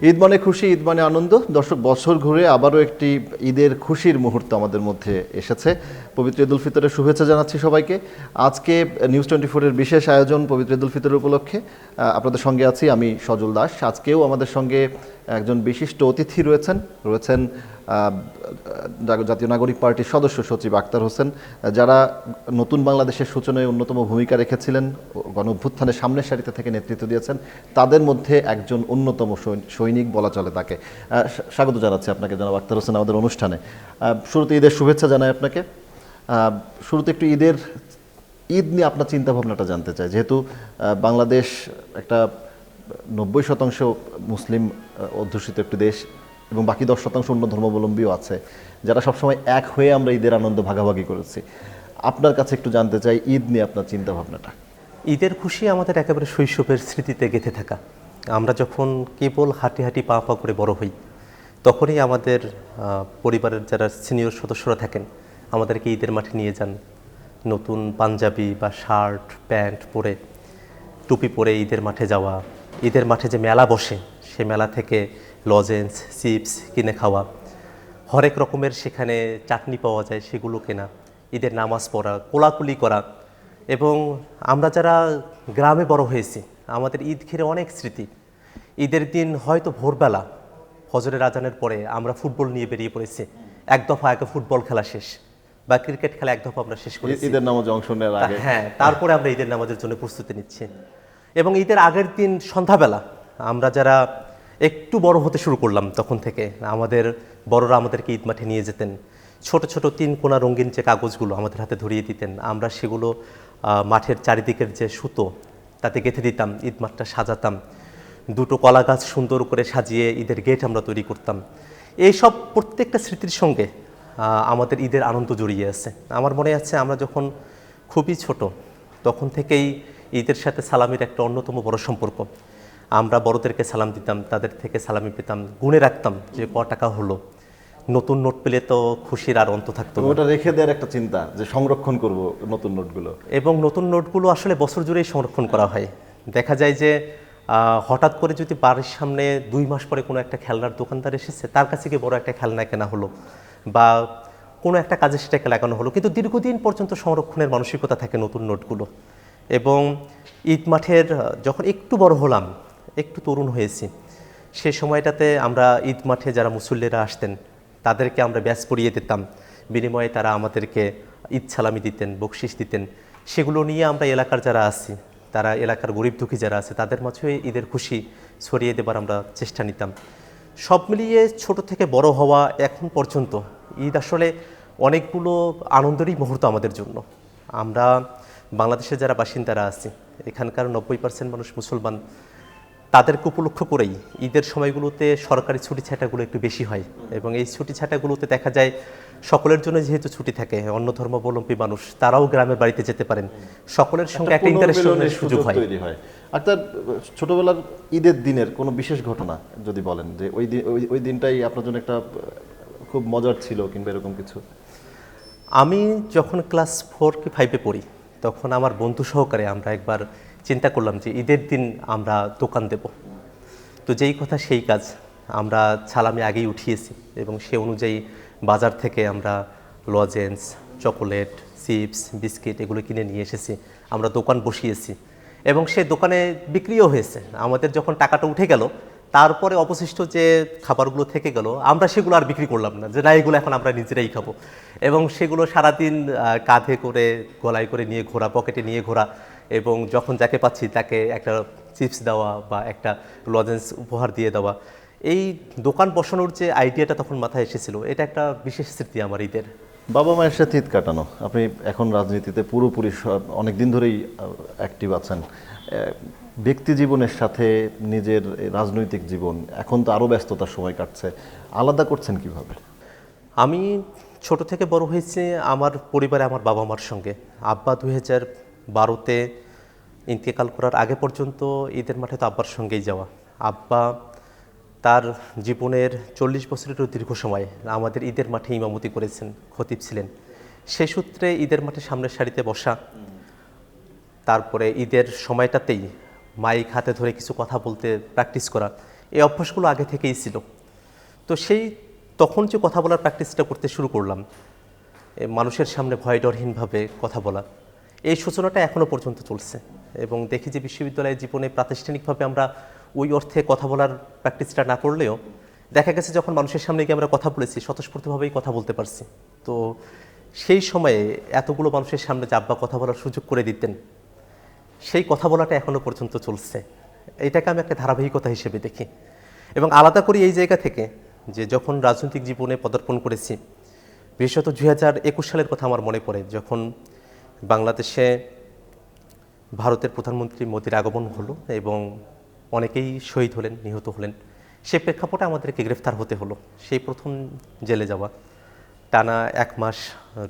ঈদ মানে খুশি, ঈদ মানে আনন্দ। দর্শক, বছর ঘুরে আবারও একটি ঈদের খুশির মুহূর্ত আমাদের মধ্যে এসেছে। পবিত্র ঈদ উল ফিতরের শুভেচ্ছা জানাচ্ছি সবাইকে। আজকে নিউজ 24-এর বিশেষ আয়োজন পবিত্র ঈদ উল ফিতর উপলক্ষে। আপনাদের সঙ্গে আছি আমি সজল দাস। আজকেও আমাদের সঙ্গে একজন বিশিষ্ট অতিথি রয়েছেন জাতীয় নাগরিক পার্টির সদস্য সচিব আক্তার হোসেন, যারা নতুন বাংলাদেশের সূচনায় অন্যতম ভূমিকা রেখেছিলেন, গণ অভ্যুত্থানের সামনের সারিতে থেকে নেতৃত্ব দিয়েছেন। তাদের মধ্যে একজন অন্যতম সৈনিক বলা চলে তাকে। স্বাগত জানাচ্ছি আপনাকে জনাব আক্তার হোসেন আমাদের অনুষ্ঠানে। শুরুতে ঈদের শুভেচ্ছা জানাই আপনাকে। শুরুতে একটু ঈদ নিয়ে আপনার চিন্তা ভাবনাটা জানতে চাই, যেহেতু বাংলাদেশ একটা 90% মুসলিম অধ্যুষিত একটি দেশ এবং বাকি 10% অন্য ধর্মাবলম্বীও আছে, যারা সবসময় এক হয়ে আমরা ঈদের আনন্দ ভাগাভাগি করেছি। আপনার কাছে একটু জানতে চাই ঈদ নিয়ে আপনার চিন্তা ভাবনাটা। ঈদের খুশি আমাদের একেবারে শৈশবের স্মৃতিতে গেঁথে থাকা। আমরা যখন কেবল হাঁটি হাঁটি পা পা করে বড় হই, তখনই আমাদের পরিবারের যারা সিনিয়র সদস্যরা থাকেন আমাদেরকে ঈদের মাঠে নিয়ে যান। নতুন পাঞ্জাবি বা শার্ট প্যান্ট পরে, টুপি পরে ঈদের মাঠে যাওয়া, ঈদের মাঠে যে মেলা বসে সে মেলা থেকে লজেন্স চিপস কিনে খাওয়া, হরেক রকমের সেখানে চাটনি পাওয়া যায় সেগুলো কেনা, ঈদের নামাজ পড়া, কোলাকুলি করা। এবং আমরা যারা গ্রামে বড় হয়েছি আমাদের ঈদ ঘিরে অনেক স্মৃতি। ঈদের দিন হয়তো ভোরবেলা ফজরের আজানের পরে আমরা ফুটবল নিয়ে বেরিয়ে পড়েছি, এক দফা আগে ফুটবল খেলা শেষ, বা ক্রিকেট খেলা এক দফা আমরা শেষ করেছি ঈদের নামাজে অংশ নেওয়ার আগে। হ্যাঁ, তারপরে আমরা ঈদের নামাজের জন্য প্রস্তুতি নিচ্ছি। এবং ঈদের আগের দিন সন্ধ্যাবেলা আমরা যারা একটু বড় হতে শুরু করলাম, তখন থেকে আমাদের বড়রা আমাদেরকে ঈদ মাঠে নিয়ে যেতেন। ছোট ছোট 3 কোনা রঙিন যে কাগজগুলো আমাদের হাতে ধরিয়ে দিতেন, আমরা সেগুলো মাঠের চারিদিকের যে সুতো তাতে গেঁথে দিতাম, ঈদ মাঠটা সাজাতাম। 2টো কলা গাছ সুন্দর করে সাজিয়ে ঈদের গেট আমরা তৈরি করতাম। এইসব প্রত্যেকটা স্মৃতির সঙ্গে আমাদের ঈদের আনন্দ জড়িয়ে আছে। আমার মনে আছে আমরা যখন খুবই ছোট তখন থেকেই ঈদের সাথে সালামির একটা অন্যতম বড় সম্পর্ক। আমরা বড়দেরকে সালাম দিতাম, তাদের থেকে সালামি পেতাম, গুণে রাখতাম যে টাকা হলো। নতুন নোট পেলে তো খুশির আর অন্ত থাকতো না। ওটা রেখে দেওয়ার একটা চিন্তা, যে সংরক্ষণ করব নতুন নোটগুলো। এবং নতুন নোটগুলো আসলে বছর জুড়েই সংরক্ষণ করা হয়। দেখা যায় যে হঠাৎ করে যদি বাড়ির সামনে 2 মাস পরে কোনো একটা খেলনার দোকানদার এসেছে, তার কাছে গিয়ে বড় একটা খেলনা কেনা হলো, বা কোনো একটা কাজে সেটাকে লাগানো হলো, কিন্তু দীর্ঘদিন পর্যন্ত সংরক্ষণের মানসিকতা থাকে নতুন নোটগুলো। এবং ঈদ মাঠের যখন একটু বড় হলাম, একটু তরুণ হয়েছি, সে সময়টাতে আমরা ঈদ মাঠে যারা মুসল্লিরা আসতেন তাদেরকে আমরা ব্যাচ পরিয়ে দিতাম, বিনিময়ে তারা আমাদেরকে ঈদ সালামি দিতেন, বকশিস দিতেন। সেগুলো নিয়ে আমরা এলাকার যারা আছি, তারা এলাকার গরিব দুঃখী যারা আছে তাদের মাঝে ঈদের খুশি ছড়িয়ে দেবার আমরা চেষ্টা নিতাম। সব মিলিয়ে ছোট থেকে বড় হওয়া এখন পর্যন্ত ঈদ আসলে অনেকগুলো আনন্দেরই মুহূর্ত আমাদের জন্য। আমরা বাংলাদেশের যারা বাসিন্দারা আছি, এখানকার 90% মানুষ মুসলমান, তাদেরকে উপলক্ষ করেই ঈদের সময়গুলোতে সরকারি ছুটি ছাটাগুলো একটু বেশি হয়। এবং এই ছুটি ছাটাগুলোতে দেখা যায় সকলের জন্য যেহেতু ছুটি থাকে, অন্য ধর্মাবলম্বী মানুষ তারাও গ্রামের বাড়িতে যেতে পারেন, সকলের সঙ্গে একটা ইন্টারেকশনের সুযোগ তৈরি হয়। অর্থাৎ ছোটবেলার ঈদের দিনের কোনো বিশেষ ঘটনা যদি বলেন, যে ওই দিনটাই আপনার জন্য একটা খুব মজার ছিল কিংবা এরকম কিছু। আমি যখন ক্লাস 4 কি 5-এ পড়ি, তখন আমার বন্ধু সহকারে আমরা একবার চিন্তা করলাম যে ঈদের দিন আমরা দোকান দেব। তো যেই কথা সেই কাজ, আমরা সালামি আগেই উঠিয়েছি এবং সে অনুযায়ী বাজার থেকে আমরা লজেন্স, চকোলেট, চিপস, বিস্কিট এগুলো কিনে নিয়ে এসেছি। আমরা দোকান বসিয়েছি এবং সে দোকানে বিক্রিও হয়েছে। আমাদের যখন টাকাটা উঠে গেল, তারপরে অবশিষ্ট যে খাবারগুলো থেকে গেল আমরা সেগুলো আর বিক্রি করলাম না, যে না এগুলো এখন আমরা নিজেরাই খাবো। এবং সেগুলো সারাদিন কাঁধে করে গলায় করে নিয়ে ঘোরা, পকেটে নিয়ে ঘোরা, এবং যখন যাকে পাচ্ছি তাকে একটা চিপস দেওয়া বা একটা লজেন্স উপহার দিয়ে দেওয়া। এই দোকান বসানোর যে আইডিয়াটা তখন মাথায় এসেছিল, এটা একটা বিশেষ স্মৃতি আমার ঈদের। বাবা মায়ের সাথে ঈদ কাটানো, আপনি এখন রাজনীতিতে পুরোপুরি অনেক দিন ধরেই অ্যাক্টিভ আছেন। ব্যক্তি জীবনের সাথে নিজের রাজনৈতিক জীবন এখন তো আরও ব্যস্ততার সময় কাটছে, আলাদা করছেন কিভাবে? আমি ছোট থেকে বড় হয়েছি আমার পরিবারে, আমার বাবা মার সঙ্গে। আব্বা 2012-তে ইন্তেকাল করার আগে পর্যন্ত ঈদের মাঠে তো আব্বার সঙ্গেই যাওয়া। আব্বা তার জীবনের 40 বছরেরও দীর্ঘ সময় আমাদের ঈদের মাঠে ইমামতি করেছেন, খতিব ছিলেন। সে সূত্রে ঈদের মাঠে সামনের সারিতে বসা, তারপরে ঈদের সময়টাতেই মাইক হাতে ধরে কিছু কথা বলতে প্র্যাকটিস করা, এই অভ্যাসগুলো আগে থেকেই ছিল। তো তখন যে কথা বলার প্র্যাকটিসটা করতে শুরু করলাম, মানুষের সামনে ভয় ডরহীনভাবে কথা বলা, এই সূচনাটা এখনও পর্যন্ত চলছে। এবং দেখি যে বিশ্ববিদ্যালয়ের জীবনে প্রাতিষ্ঠানিকভাবে আমরা ওই অর্থে কথা বলার প্র্যাকটিসটা না করলেও দেখা গেছে যখন মানুষের সামনে গিয়ে আমরা কথা বলেছি স্বতঃস্ফূর্তভাবেই কথা বলতে পারছি। তো সেই সময়ে এতগুলো মানুষের সামনে যে আব্বা কথা বলার সুযোগ করে দিতেন, সেই কথা বলাটা এখনও পর্যন্ত চলছে। এটাকে আমি একটা ধারাবাহিকতা হিসেবে দেখি। এবং আলাদা করি এই জায়গা থেকে যে যখন রাজনৈতিক জীবনে পদার্পণ করেছি, বিশেষত 2021 সালের কথা আমার মনে পড়ে, যখন বাংলাদেশে ভারতের প্রধানমন্ত্রী মোদির আগমন হলো এবং অনেকেই শহীদ হলেন, নিহত হলেন। সে প্রেক্ষাপটে আমাদেরকে গ্রেফতার হতে হলো। সেই প্রথম জেলে যাওয়া, টানা 1 মাস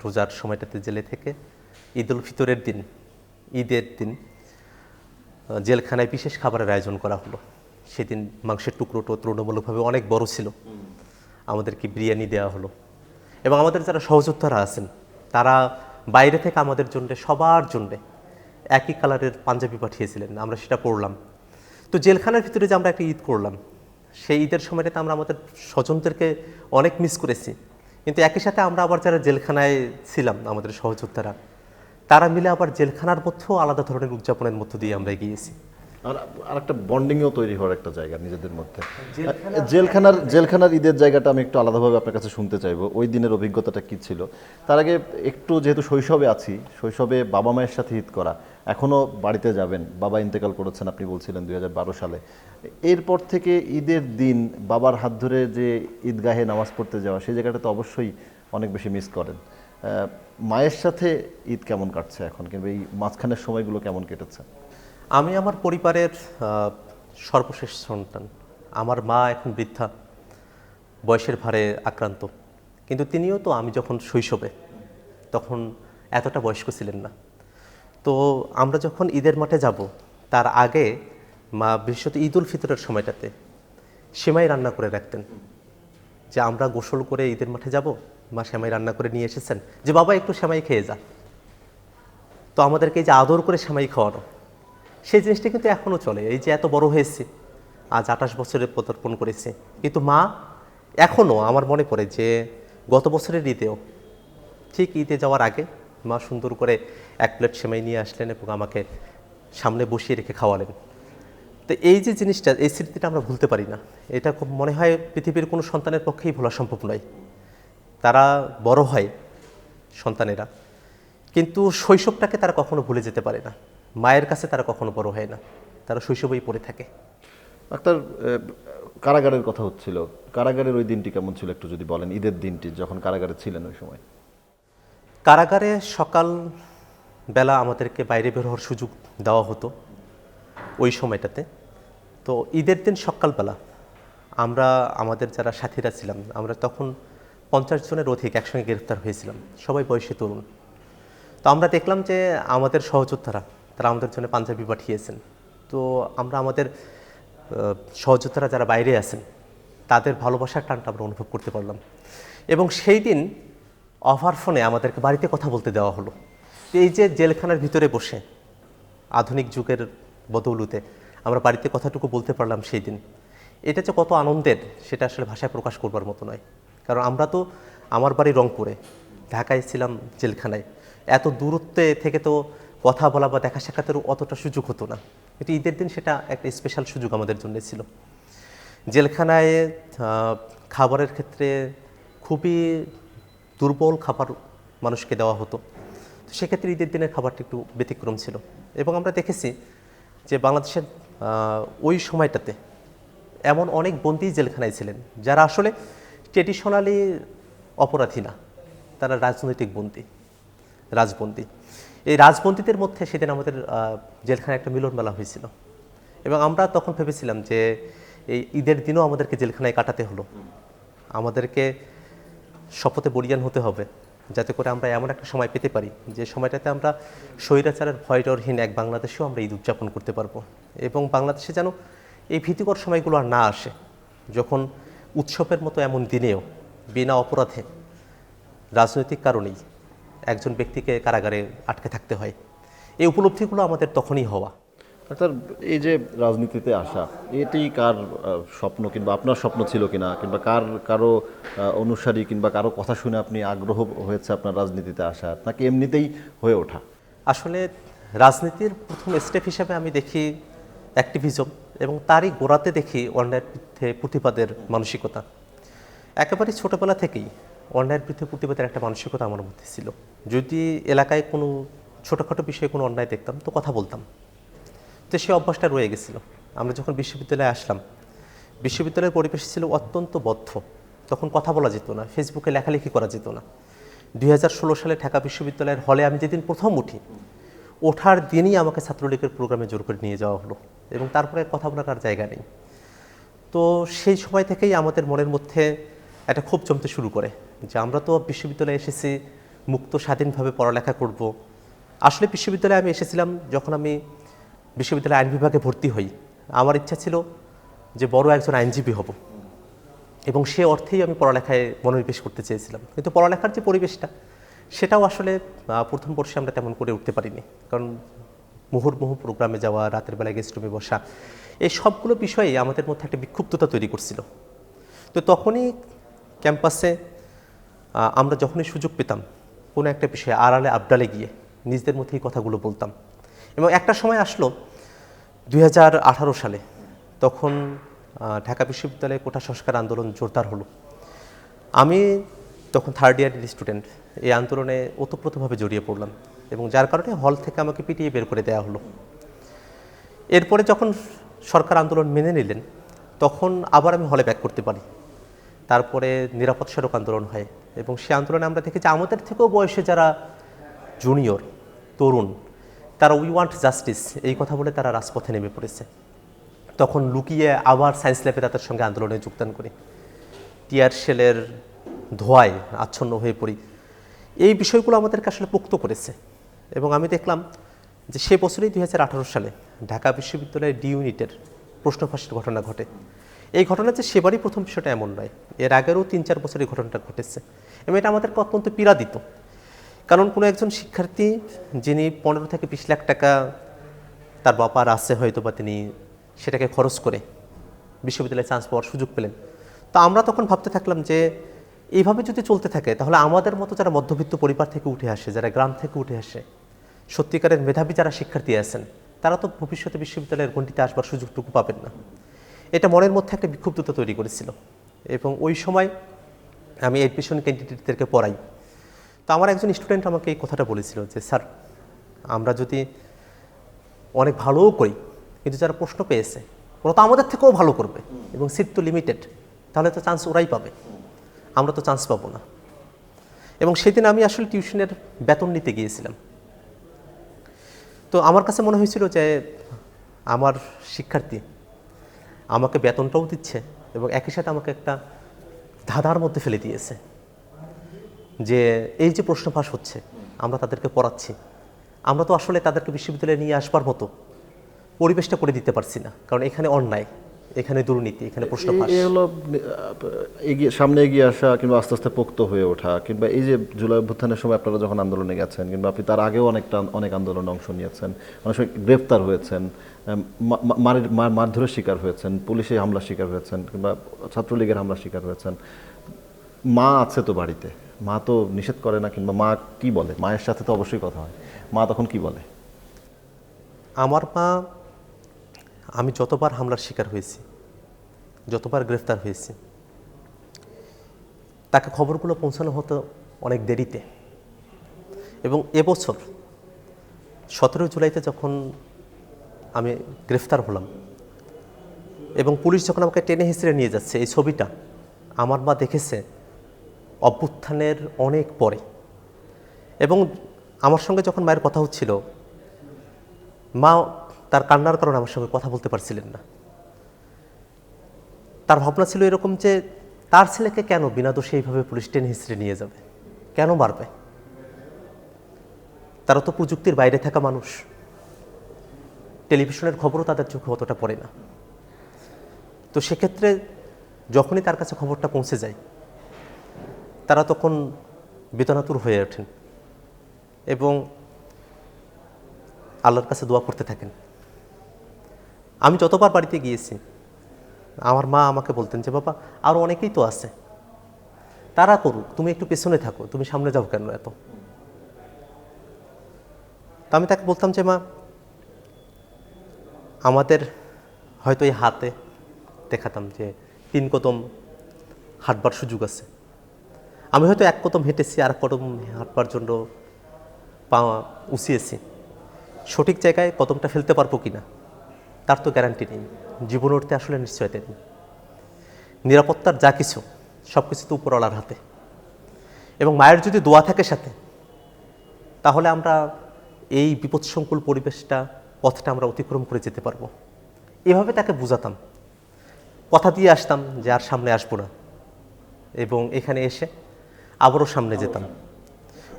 রোজার সময়টাতে জেলে থেকে ঈদ উল ফিতরের দিন, ঈদের দিন জেলখানায় বিশেষ খাবারের আয়োজন করা হলো। সেদিন মাংসের টুকরোটো তুলনামূলকভাবে অনেক বড় ছিল, আমাদেরকে বিরিয়ানি দেওয়া হলো। এবং আমাদের যারা সহযোদ্ধারা আছেন তারা বাইরে থেকে আমাদের জন্য, সবার জন্যে একই কালারের পাঞ্জাবি পাঠিয়েছিলেন, আমরা সেটা পরলাম। তো জেলখানার ভিতরে যে আমরা একটা ঈদ করলাম, সেই ঈদের সময়টাতে আমরা আমাদের স্বজনদেরকে অনেক মিস করেছি। কিন্তু একই সাথে আমরা আবার যারা জেলখানায় ছিলাম, আমাদের সহযোদ্ধারা, তারা মিলে আবার জেলখানার মধ্যেও আলাদা ধরনের উদযাপনের মধ্য দিয়ে আমরা গিয়েছি। আর একটা বন্ডিংও তৈরি হওয়ার একটা জায়গা নিজেদের মধ্যে। জেলখানার ঈদের জায়গাটা আমি একটু আলাদাভাবে আপনার কাছে শুনতে চাইবো, ওই দিনের অভিজ্ঞতাটা কি ছিল। তার আগে একটু, যেহেতু শৈশবে আছি, শৈশবে বাবা মায়ের সাথে ঈদ করা, এখনও বাড়িতে যাবেন, বাবা ইন্তেকাল করেছেন আপনি বলছিলেন 2012 সালে। এরপর থেকে ঈদের দিন বাবার হাত ধরে যে ঈদগাহে নামাজ পড়তে যাওয়া, সেই জায়গাটা তো অবশ্যই অনেক বেশি মিস করেন। মায়ের সাথে ঈদ কেমন কাটছে এখন, কিংবা এই মাঝখানের সময়গুলো কেমন কেটেছে? আমি আমার পরিবারের সর্বশেষ সন্তান। আমার মা এখন বৃদ্ধা, বয়সের ভারে আক্রান্ত, কিন্তু তিনিও তো আমি যখন শৈশবে, তখন এতটা বয়স্ক ছিলেন না। তো আমরা যখন ঈদের মাঠে যাব, তার আগে মা বিশেষত ঈদ উল ফিতরের সময়টাতে সেমাই রান্না করে রাখতেন, যে আমরা গোসল করে ঈদের মাঠে যাব, মা সেমাই রান্না করে নিয়ে এসেছেন, যে বাবা একটু সেমাই খেয়ে যা। তো আমাদেরকে এই যে আদর করে সেমাই খাওয়ানো, সেই জিনিসটা কিন্তু এখনও চলে। এই যে এত বড় হয়েছি, আজ 28 বছরে পদার্পণ করেছি, কিন্তু মা এখনও, আমার মনে পড়ে যে গত বছরের ঈদেও ঠিক ঈদে যাওয়ার আগে মা সুন্দর করে 1 প্লেট সেমাই নিয়ে আসলেন এবং আমাকে সামনে বসিয়ে রেখে খাওয়ালেন। তো এই যে জিনিসটা, এই স্মৃতিটা আমরা ভুলতে পারি না। এটা খুব মনে হয় পৃথিবীর কোনো সন্তানের পক্ষেই ভোলা সম্ভব নয়। তারা বড় হয় সন্তানেরা, কিন্তু শৈশবটাকে তারা কখনো ভুলে যেতে পারে না। মায়ের কাছে তারা কখনো বড় হয় না, তারা শৈশবেই পড়ে থাকে। ডাক্তার, কারাগারের কথা হচ্ছিল, কারাগারের ওই দিনটি কেমন ছিল একটু যদি বলেন, ঈদের দিনটি যখন কারাগারে ছিলেন ওই সময়। কারাগারে সকাল বেলা আমাদেরকে বাইরে বের হওয়ার সুযোগ দেওয়া হতো ওই সময়টাতে। তো ঈদের দিন সকালবেলা আমরা, আমাদের যারা সাথীরা ছিলাম, আমরা তখন 50 জনের অধিক একসঙ্গে গ্রেফতার হয়েছিলাম, সবাই বয়সে তরুণ। তো আমরা দেখলাম যে আমাদের সহযোদ্ধারা, তারা আমাদের জন্য পাঞ্জাবি পাঠিয়েছেন। তো আমরা আমাদের সহযোদ্ধারা যারা বাইরে আছেন, তাদের ভালোবাসার টানটা আমরা অনুভব করতে পারলাম। এবং সেই দিন অফার ফোনে আমাদেরকে বাড়িতে কথা বলতে দেওয়া হলো। এই যে জেলখানার ভিতরে বসে আধুনিক যুগের বদৌলতে আমরা বাড়িতে কথাটুকু বলতে পারলাম সেই দিন, এটা যে কত আনন্দের সেটা আসলে ভাষায় প্রকাশ করবার মতো নয়। কারণ আমরা তো, আমার বাড়ি রংপুরে, ঢাকায় ছিলাম জেলখানায়, এত দূরত্বে থেকে তো কথা বলা বা দেখা সাক্ষাতের অতটা সুযোগ হতো না। কিন্তু ঈদের দিন সেটা একটা স্পেশাল সুযোগ আমাদের জন্য ছিল। জেলখানায় খাবারের ক্ষেত্রে খুবই দুর্বল খাবার মানুষকে দেওয়া হতো। তো সেক্ষেত্রে ঈদের দিনের খাবারটা একটু ব্যতিক্রম ছিল। এবং আমরা দেখেছি যে বাংলাদেশের ওই সময়টাতে এমন অনেক বন্দী জেলখানায় ছিলেন যারা আসলে ট্রেডিশনালি অপরাধী না, তারা রাজনৈতিক বন্দী, রাজবন্দী। এই রাজবন্দীদের মধ্যে সেদিন আমাদের জেলখানায় একটা মিলন মেলা হয়েছিল। এবং আমরা তখন ভেবেছিলাম যে এই ঈদের দিনও আমাদেরকে জেলখানায় কাটাতে হলো, আমাদেরকে শপথে বলিয়ান হতে হবে, যাতে করে আমরা এমন একটা সময় পেতে পারি যে সময়টাতে আমরা স্বৈরাচারের ভয়ডরহীন এক বাংলাদেশেও আমরা ঈদ উদযাপন করতে পারবো। এবং বাংলাদেশে যেন এই ভীতিকর সময়গুলো আর না আসে, যখন উৎসবের মতো এমন দিনেও বিনা অপরাধে রাজনৈতিক কারণেই একজন ব্যক্তিকে কারাগারে আটকে থাকতে হয়। এই উপলব্ধিগুলো আমাদের তখনই হওয়া। ডাক্তার, এই যে রাজনীতিতে আসা, এটি কার স্বপ্ন, কিংবা আপনার স্বপ্ন ছিল কিনা, কিংবা কারো অনুসারী কিংবা কারো কথা শুনে আপনি আগ্রহ হয়েছে আপনার রাজনীতিতে আসার, নাকি এমনিতেই হয়ে ওঠা? আসলে রাজনীতির প্রথম স্টেপ হিসেবে আমি দেখি অ্যাক্টিভিজম, এবং তারই গোড়াতে দেখি অন্যায়ের বিরুদ্ধে প্রতিবাদের মানসিকতা। একেবারে ছোটোবেলা থেকেই অন্যায়ের বিরুদ্ধে প্রতিবাদের একটা মানসিকতা আমার মধ্যে ছিল। যদি এলাকায় কোনো ছোটোখাটো বিষয়ে কোনো অন্যায় দেখতাম তো কথা বলতাম, তো সেই অভ্যাসটা রয়ে গেছিলো। আমরা যখন বিশ্ববিদ্যালয়ে আসলাম, বিশ্ববিদ্যালয়ের পরিবেশ ছিল অত্যন্ত বদ্ধ। তখন কথা বলা যেত না, ফেসবুকে লেখালেখি করা যেত না। 2016 সালে ঢাকা বিশ্ববিদ্যালয়ের হলে আমি যেদিন প্রথম উঠি, ওঠার দিনই আমাকে ছাত্রলীগের প্রোগ্রামে জোর করে নিয়ে যাওয়া হলো, এবং তারপরে কথা বলার আর জায়গা নেই। তো সেই সময় থেকেই আমাদের মনের মধ্যে একটা ক্ষোভ জমতে শুরু করে যে আমরা তো বিশ্ববিদ্যালয়ে এসেছি মুক্ত স্বাধীনভাবে পড়ালেখা করব। আসলে বিশ্ববিদ্যালয়ে আমি এসেছিলাম যখন আমি বিশ্ববিদ্যালয়ে আইন বিভাগে ভর্তি হই। আমার ইচ্ছা ছিল যে বড় একজন আইনজীবী হব, এবং সে অর্থেই আমি পড়ালেখায় মনোনিবেশ করতে চেয়েছিলাম। কিন্তু পড়ালেখার যে পরিবেশটা, সেটাও আসলে প্রথম বর্ষে আমরা তেমন করে উঠতে পারিনি। কারণ মুহুর্মুহু প্রোগ্রামে যাওয়া, রাতের বেলায় গেস্ট রুমে বসা, এই সবগুলো বিষয়েই আমাদের মধ্যে একটা বিক্ষুব্ধতা তৈরি করছিল। তো তখনই ক্যাম্পাসে আমরা যখনই সুযোগ পেতাম কোনো একটা বিষয়ে আড়ালে আবডালে গিয়ে নিজেদের মধ্যে এই কথাগুলো বলতাম। এবং একটা সময় আসলো 2018 সালে, তখন ঢাকা বিশ্ববিদ্যালয়ে কোটা সংস্কার আন্দোলন জোরদার হলো। আমি তখন থার্ড ইয়ারের স্টুডেন্ট, এই আন্দোলনে ওতপ্রোতভাবে জড়িয়ে পড়লাম, এবং যার কারণে হল থেকে আমাকে পিটিয়ে বের করে দেওয়া হলো। এরপরে যখন সরকার আন্দোলন মেনে নিলেন, তখন আবার আমি হলে ব্যাক করতে পারি। তারপরে নিরাপদ সড়ক আন্দোলন হয়, এবং সেই আন্দোলনে আমরা দেখেছি আমাদের থেকেও বয়সে যারা জুনিয়র, তরুণ, তারা উই ওয়ান্ট জাস্টিস এই কথা বলে তারা রাজপথে নেমে পড়েছে। তখন লুকিয়ে আবার সায়েন্স ল্যাবে তাদের সঙ্গে আন্দোলনে যোগদান করি, টিয়ার শেলের ধোঁয়ায় আচ্ছন্ন হয়ে পড়ি। এই বিষয়গুলো আমাদেরকে আসলে পোক্ত করেছে। এবং আমি দেখলাম যে সে বছরই 2018 সালে ঢাকা বিশ্ববিদ্যালয়ের ডি ইউনিটের প্রশ্ন ফাঁসের ঘটনা ঘটে। এই ঘটনা যে সেবারই প্রথম বিষয়টা এমন নয়, এর আগেরও 3-4 বছর এই ঘটনাটা ঘটেছে, এবং এটা আমাদেরকে অত্যন্ত পীড়া দিত। কারণ কোনো একজন শিক্ষার্থী যিনি 15 থেকে 20 লাখ টাকা তার বাবার আছে হয়তো, বা তিনি সেটাকে খরচ করে বিশ্ববিদ্যালয়ে চান্স পাওয়ার সুযোগ পেলেন। তো আমরা তখন ভাবতে থাকলাম যে এইভাবে যদি চলতে থাকে, তাহলে আমাদের মতো যারা মধ্যবিত্ত পরিবার থেকে উঠে আসে, যারা গ্রাম থেকে উঠে আসে, সত্যিকারের মেধাবী যারা শিক্ষার্থী আছেন, তারা তো ভবিষ্যতে বিশ্ববিদ্যালয়ের গণ্ডিতে আসবার সুযোগটুকু পাবেন না। এটা মনের মধ্যে একটা বিক্ষুব্ধতা তৈরি করেছিল। এবং ওই সময় আমি এডমিশন ক্যান্ডিডেটদেরকে পড়াই। তো আমার একজন স্টুডেন্ট আমাকে এই কথাটা বলেছিল যে স্যার, আমরা যদি অনেক ভালোও করি, কিন্তু যারা প্রশ্ন পেয়েছে ওরা তো আমাদের থেকেও ভালো করবে, এবং সিট তো লিমিটেড, তাহলে তো চান্স ওরাই পাবে, আমরা তো চান্স পাবো না। এবং সেদিন আমি আসলে টিউশনের বেতন নিতে গিয়েছিলাম। তো আমার কাছে মনে হয়েছিল যে আমার শিক্ষার্থী আমাকে বেতনটাও দিচ্ছে, এবং একই সাথে আমাকে একটা ধাঁধার মধ্যে ফেলে দিয়েছে যে এই যে প্রশ্ন ফাঁস হচ্ছে, আমরা তাদেরকে পড়াচ্ছি, আমরা তো আসলে তাদেরকে বিশ্ববিদ্যালয়ে নিয়ে আসবার মতো পরিবেশটা করে দিতে পারছি না, কারণ এখানে অন্যায়, এখানে দুর্নীতি, এখানে প্রশ্ন ফাঁস। এই হলো সামনে এগিয়ে আসা, কিংবা আস্তে আস্তে পোক্ত হয়ে ওঠা, কিংবা এই যে জুলাই অভ্যুত্থানের সময় আপনারা যখন আন্দোলনে গেছেন, কিংবা আপনি তার আগেও অনেক আন্দোলনে অংশ নিয়েছেন, অনেক সময় গ্রেপ্তার হয়েছেন, মারধরের শিকার হয়েছেন, পুলিশে হামলার শিকার হয়েছেন, কিংবা ছাত্রলীগের হামলার শিকার হয়েছেন। মা আছে তো বাড়িতে, মা তো নিষেধ করে না, কিংবা মা কি বলে? মায়ের সাথে তো অবশ্যই কথা হয়, মা তখন কি বলে? আমার মা, আমি যতবার হামলার শিকার হয়েছি, যতবার গ্রেফতার হয়েছি, তাকে খবরগুলো পৌঁছানো হতো অনেক দেরিতে। এবং এবছর 17 জুলাইতে যখন আমি গ্রেফতার হলাম, এবং পুলিশ যখন আমাকে টেনে হিঁচড়ে নিয়ে যাচ্ছে, এই ছবিটা আমার মা দেখেছে অভ্যুত্থানের অনেক পরে। এবং আমার সঙ্গে যখন মায়ের কথা হচ্ছিল, মা তার কান্নার কারণে আমার সঙ্গে কথা বলতে পারছিলেন না। তার ভাবনা ছিল এরকম যে তার ছেলেকে কেন বিনা দোষে এইভাবে পুলিশ টেনে হিঁচড়ে নিয়ে যাবে, কেন মারবে? তারা তো প্রযুক্তির বাইরে থাকা মানুষ, টেলিভিশনের খবরও তাদের চোখে অতটা পড়ে না। তো সেক্ষেত্রে যখনই তার কাছে খবরটা পৌঁছে যায়, তারা তখন বেদনাতুর হয়ে ওঠেন এবং আল্লাহর কাছে দোয়া করতে থাকেন আমি যতবার বাড়িতে গিয়েছি আমার মা আমাকে বলতেন যে বাবা আরও অনেকেই তো আছে, তারা করুক, তুমি একটু পেছনে থাকো, তুমি সামনে যাও কেন এত। তো আমি তাকে বলতাম যে মা, আমাদের হয়তো এই হাতে দেখাতাম যে 3 কদম হাঁটবার সুযোগ আছে, আমি হয়তো 1 কদম হেঁটেছি, আর 1 কদম হাঁটবার জন্য পা উঁচিয়েছি, সঠিক জায়গায় কদমটা ফেলতে পারবো কি না তার তো গ্যারান্টি নেই। জীবন উঠতে আসলে নিশ্চয়তা নেই। নিরাপত্তার যা কিছু সব কিছু তো উপরওয়ালার হাতে, এবং মায়ের যদি দোয়া থাকে সাথে, তাহলে আমরা এই বিপদসংকুল পরিবেশটা, পথটা আমরা অতিক্রম করে যেতে পারবো। এভাবে তাকে বুঝাতাম, কথা দিয়ে আসতাম যে আর সামনে আসবো না, এবং এখানে এসে আবারও সামনে যেতাম।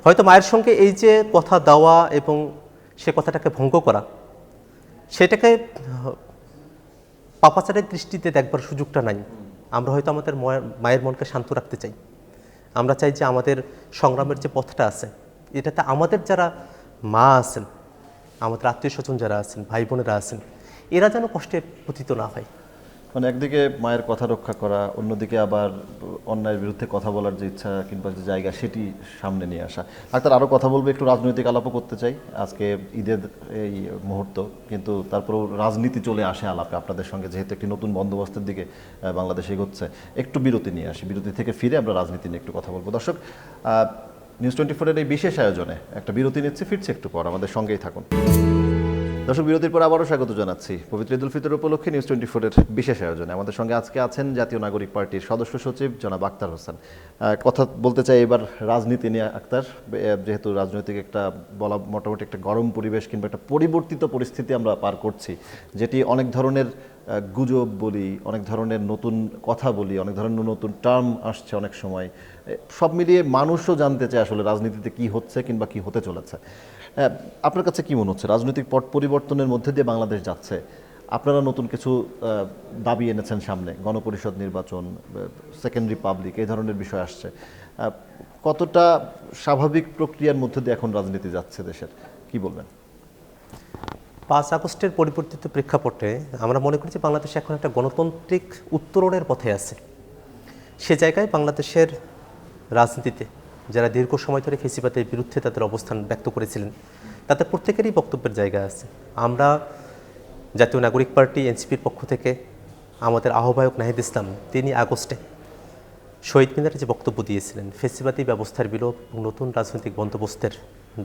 হয়তো মায়ের সঙ্গে এই যে কথা দেওয়া এবং সে কথাটাকে ভঙ্গ করা, সেটাকে পাপাচারের দৃষ্টিতে দেখবার সুযোগটা নাই। আমরা হয়তো আমাদের মায়ের মনকে শান্ত রাখতে চাই। আমরা চাই যে আমাদের সংগ্রামের যে পথটা আছে, এটাতে আমাদের যারা মা আছেন, আমাদের আত্মীয় স্বজন যারা আছেন, ভাই বোনেরা আছেন, এরা যেন কষ্টে পতিত না হয়। মানে একদিকে মায়ের কথা রক্ষা করা, অন্যদিকে আবার অন্যায়ের বিরুদ্ধে কথা বলার যে ইচ্ছা কিংবা যে জায়গা, সেটি সামনে নিয়ে আসা। আর তার আরও কথা বলবো, একটু রাজনৈতিক আলাপও করতে চাই। আজকে ঈদের এই মুহূর্ত, কিন্তু তারপরেও রাজনীতি চলে আসে আলাপে আপনাদের সঙ্গে, যেহেতু একটি নতুন বন্দোবস্তের দিকে বাংলাদেশ এগোচ্ছে। একটু বিরতি নিয়ে আসি, বিরতি থেকে ফিরে আমরা রাজনীতি নিয়ে একটু কথা বলবো। দর্শক, নিউজ 24-এর এই বিশেষ আয়োজনে একটা বিরতি নিচ্ছে, ফিরছে একটু পর, আমাদের সঙ্গেই থাকুন। দর্শক, বিরতির পর আবারও স্বাগত জানাচ্ছি পবিত্র ঈদুল ফিতর উপলক্ষে নিউজ 24-এর বিশেষ আয়োজনে। আমাদের সঙ্গে আজকে আছেন জাতীয় নাগরিক পার্টির সদস্য সচিব জনাব আক্তার হোসেন। কথা বলতে চাই এবার রাজনীতি নিয়ে। আক্তার, যেহেতু রাজনৈতিক একটা মোটামুটি একটা গরম পরিবেশ কিংবা একটা পরিবর্তিত পরিস্থিতি আমরা পার করছি, যেটি অনেক ধরনের গুজব বলি, অনেক ধরনের নতুন কথা বলি, অনেক ধরনের নতুন টার্ম আসছে অনেক সময়, সব মিলিয়ে মানুষও জানতে চায় আসলে রাজনীতিতে কি হচ্ছে কিংবা কি হতে চলেছে। আপনার কাছে কি মনে হচ্ছে, রাজনৈতিক পট পরিবর্তনের মধ্যে দিয়ে বাংলাদেশ যাচ্ছে? আপনারা নতুন কিছু দাবি এনেছেন সামনে, গণপরিষদ নির্বাচন, সেকেন্ড রিপাবলিক, এই ধরনের বিষয় আসছে। কতটা স্বাভাবিক প্রক্রিয়ার মধ্যে দিয়ে এখন রাজনীতি যাচ্ছে দেশের, কি বলবেন? 5 আগস্টের পরিবর্তিত প্রেক্ষাপটে আমরা মনে করি যে বাংলাদেশ এখন একটা গণতান্ত্রিক উত্তরণের পথে আছে। সে জায়গায় বাংলাদেশের রাজনীতিতে যারা দীর্ঘ সময় ধরে ফেসিবাদের বিরুদ্ধে তাদের অবস্থান ব্যক্ত করেছিলেন, তাতে প্রত্যেকেরই বক্তব্যের জায়গা আছে। আমরা জাতীয় নাগরিক পার্টি এনসিপির পক্ষ থেকে আমাদের আহ্বায়ক নাহিদ ইসলাম, তিনি আগস্টে শহীদ মিনারে যে বক্তব্য দিয়েছিলেন, ফেসিবাদী ব্যবস্থার বিলোপ এবং নতুন রাজনৈতিক বন্দোবস্তের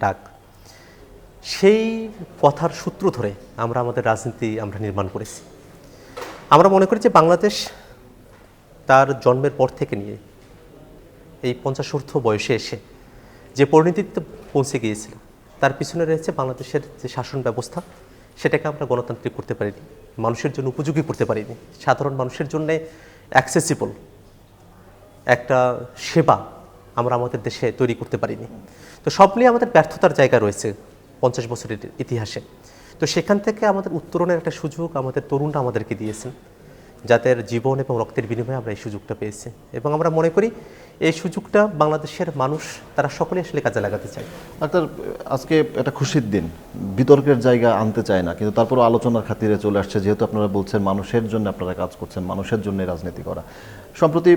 ডাক, সেই কথার সূত্র ধরে আমরা আমাদের রাজনীতি আমরা নির্মাণ করেছি। আমরা মনে করি যে বাংলাদেশ তার জন্মের পর থেকে নিয়ে এই 50 বয়সে এসে যে পরিণতিতে পৌঁছে গিয়েছিল, তার পিছনে রয়েছে বাংলাদেশের যে শাসন ব্যবস্থা, সেটাকে আমরা গণতান্ত্রিক করতে পারিনি, মানুষের জন্য উপযোগী করতে পারিনি, সাধারণ মানুষের জন্য অ্যাক্সেসিবল একটা সেবা আমরা আমাদের দেশে তৈরি করতে পারিনি। তো সব নিয়ে আমাদের ব্যর্থতার জায়গা রয়েছে 50 বছরের ইতিহাসে। তো সেখান থেকে আমাদের উত্তরণের একটা সুযোগ আমাদের তরুণরা আমাদেরকে দিয়েছেন, যাদের জীবন এবং রক্তের বিনিময়ে আমরা এই সুযোগটা পেয়েছি, এবং আমরা মনে করি এই সুযোগটা বাংলাদেশের মানুষ তারা সকলে আসলে কাজে লাগাতে চায়। ডাক্তার, আজকে একটা খুশির দিন, বিতর্কের জায়গা আনতে চায় না, কিন্তু তারপরও আলোচনার খাতিরে চলে আসছে, যেহেতু আপনারা বলছেন মানুষের জন্য আপনারা কাজ করছেন, মানুষের জন্য রাজনীতি করা। সম্প্রতি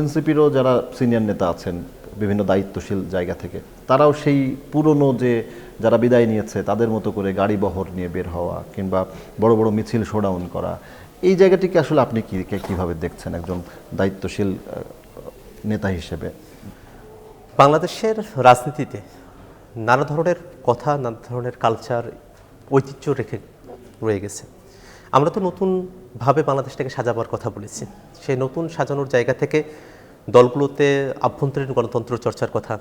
এনসিপিরও যারা সিনিয়র নেতা আছেন বিভিন্ন দায়িত্বশীল জায়গা থেকে, তারাও সেই পুরনো যে যারা বিদায় নিয়েছে তাদের মতো করে গাড়ি বহর নিয়ে বের হওয়া কিংবা বড় বড় মিছিল শোডাউন করা, এই জায়গাটিকে আসলে আপনি কিভাবে দেখছেন একজন দায়িত্বশীল নেতা হিসেবে? বাংলাদেশের রাজনীতিতে নানা ধরনের কথা, নানা ধরনের কালচার, ঐতিহ্য রেখে রয়ে গেছে। আমরা তো নতুনভাবে বাংলাদেশটাকে সাজাবার কথা বলেছি। সেই নতুন সাজানোর জায়গা থেকে দলগুলোতে আভ্যন্তরীণ গণতন্ত্র চর্চার কথা,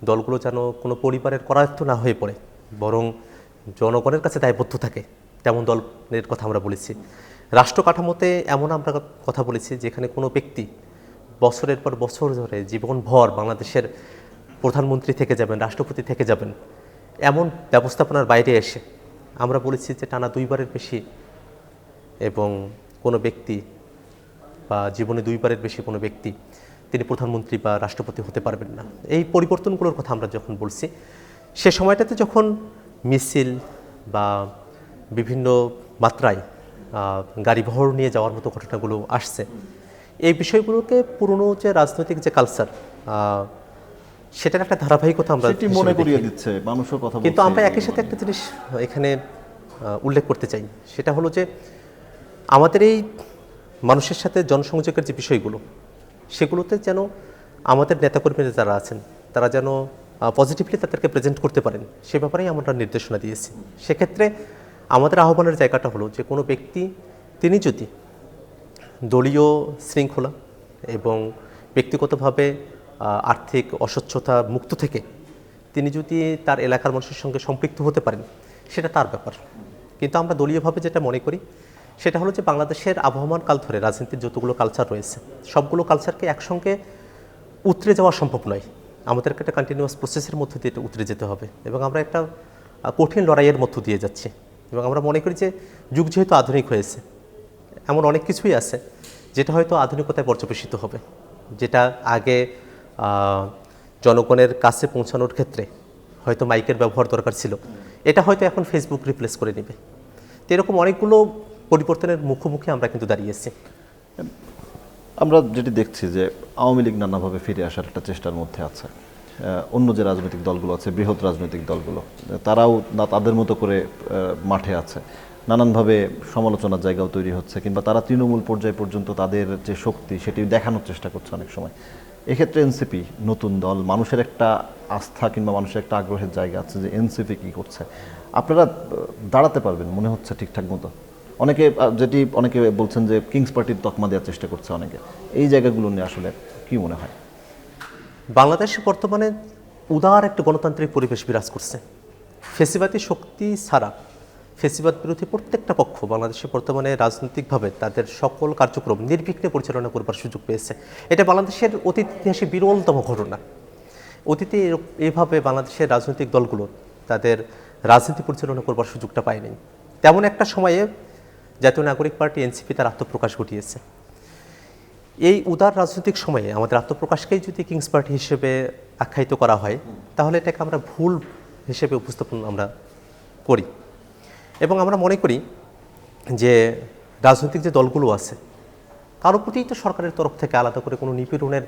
দলগুলো যেন কোনো পরিবারের করায়ত্ত না হয়ে পড়ে, বরং জনগণের কাছে দায়বদ্ধ থাকে, তেমন দলের কথা আমরা বলেছি। রাষ্ট্র কাঠামোতে এমন আমরা কথা বলেছি যেখানে কোনো ব্যক্তি বছরের পর বছর ধরে জীবনভর বাংলাদেশের প্রধানমন্ত্রী থেকে যাবেন, রাষ্ট্রপতি থেকে যাবেন, এমন ব্যবস্থাপনার বাইরে এসে আমরা বলেছি যে টানা 2 বারের বেশি এবং কোনো ব্যক্তি বা জীবনে 2 বারের বেশি কোনো ব্যক্তি তিনি প্রধানমন্ত্রী বা রাষ্ট্রপতি হতে পারবেন না। এই পরিবর্তনগুলোর কথা আমরা যখন বলছি, সে সময়টাতে যখন মিছিল বা বিভিন্ন মাত্রায় গাড়িবহর নিয়ে যাওয়ার মতো ঘটনাগুলো আসছে, এই বিষয়গুলোকে পুরনো যে রাজনৈতিক যে কালচার, সেটার একটা ধারাবাহিকতা আমরা সেটি মনে করিয়ে দিচ্ছে, মানুষও কথা কিন্তু বলছে। আমরা একই সাথে একটা জিনিস এখানে উল্লেখ করতে চাই, সেটা হলো যে আমাদের এই মানুষের সাথে জনসংযোগের যে বিষয়গুলো, সেগুলোতে যেন আমাদের নেতাকর্মীরা যারা আছেন তারা যেন পজিটিভলি তাদেরকে প্রেজেন্ট করতে পারেন, সে ব্যাপারেই আমরা নির্দেশনা দিয়েছি। সেক্ষেত্রে আমাদের আহ্বানের জায়গাটা হলো যে কোনো ব্যক্তি তিনি যদি দলীয় শৃঙ্খলা এবং ব্যক্তিগতভাবে আর্থিক অস্বচ্ছতা মুক্ত থেকে তিনি যদি তার এলাকার মানুষের সঙ্গে সম্পৃক্ত হতে পারেন, সেটা তার ব্যাপার। কিন্তু আমরা দলীয়ভাবে যেটা মনে করি সেটা হলো যে বাংলাদেশের আবহমান কাল ধরে রাজনীতির যতগুলো কালচার রয়েছে, সবগুলো কালচারকে একসঙ্গে উতরে যাওয়া সম্ভব নয়। আমাদেরকে একটা কন্টিনিউয়াস প্রসেসের মধ্য দিয়ে এটা উতরে যেতে হবে এবং আমরা একটা কঠিন লড়াইয়ের মধ্য দিয়ে যাচ্ছি। এবং আমরা মনে করি যে যুগ যেহেতু আধুনিক হয়েছে, এমন অনেক কিছুই আছে যেটা হয়তো আধুনিকতায় পর্যবেসিত হবে, যেটা আগে জনগণের কাছে পৌঁছানোর ক্ষেত্রে হয়তো মাইকের ব্যবহার দরকার ছিল, এটা হয়তো এখন ফেসবুক রিপ্লেস করে নেবে। তো এরকম অনেকগুলো পরিবর্তনের মুখোমুখি আমরা কিন্তু দাঁড়িয়েছি। আমরা যেটি দেখছি যে আওয়ামী লীগ নানাভাবে ফিরে আসার একটা চেষ্টার মধ্যে আছে। অন্য যে রাজনৈতিক দলগুলো আছে, বৃহৎ রাজনৈতিক দলগুলো, তারাও তাদের মতো করে মাঠে আছে, নানানভাবে সমালোচনার জায়গাও তৈরি হচ্ছে, কিংবা তারা তৃণমূল পর্যায় পর্যন্ত তাদের যে শক্তি সেটি দেখানোর চেষ্টা করছে অনেক সময়। এক্ষেত্রে এনসিপি নতুন দল, মানুষের একটা আস্থা কিংবা মানুষের একটা আগ্রহের জায়গা আছে যে এনসিপি কী করছে, আপনারা দাঁড়াতে পারবেন মনে হচ্ছে ঠিকঠাক মতো? অনেকে বলছেন যে কিংস পার্টির তকমা দেওয়ার চেষ্টা করছে অনেকে, এই জায়গাগুলো নিয়ে আসলে কি মনে হয়? বাংলাদেশে বর্তমানে উদার একটা গণতান্ত্রিক পরিবেশ বিরাজ করছে। ফেসিবাদী শক্তি ছাড়া ফেসিবাদ বিরোধী প্রত্যেকটা পক্ষ বাংলাদেশে বর্তমানে রাজনৈতিকভাবে তাদের সকল কার্যক্রম নির্বিঘ্নে পরিচালনা করবার সুযোগ পেয়েছে। এটা বাংলাদেশের অতীত ইতিহাসে বিরলতম ঘটনা। অতীতে এইভাবে বাংলাদেশের রাজনৈতিক দলগুলো তাদের রাজনীতি পরিচালনা করবার সুযোগটা পায়নি। তেমন একটা সময়ে জাতীয় নাগরিক পার্টি এনসিপি তার আত্মপ্রকাশ ঘটিয়েছে। এই উদার রাজনৈতিক সময়ে আমাদের আত্মপ্রকাশকেই যদি কিংস পার্টি হিসেবে আখ্যায়িত করা হয়, তাহলে এটাকে আমরা ভুল হিসেবে উপস্থাপন আমরা করি। এবং আমরা মনে করি যে রাজনৈতিক যে দলগুলো আছে কারো প্রতিই তো সরকারের তরফ থেকে আলাদা করে কোনো নিপীড়নের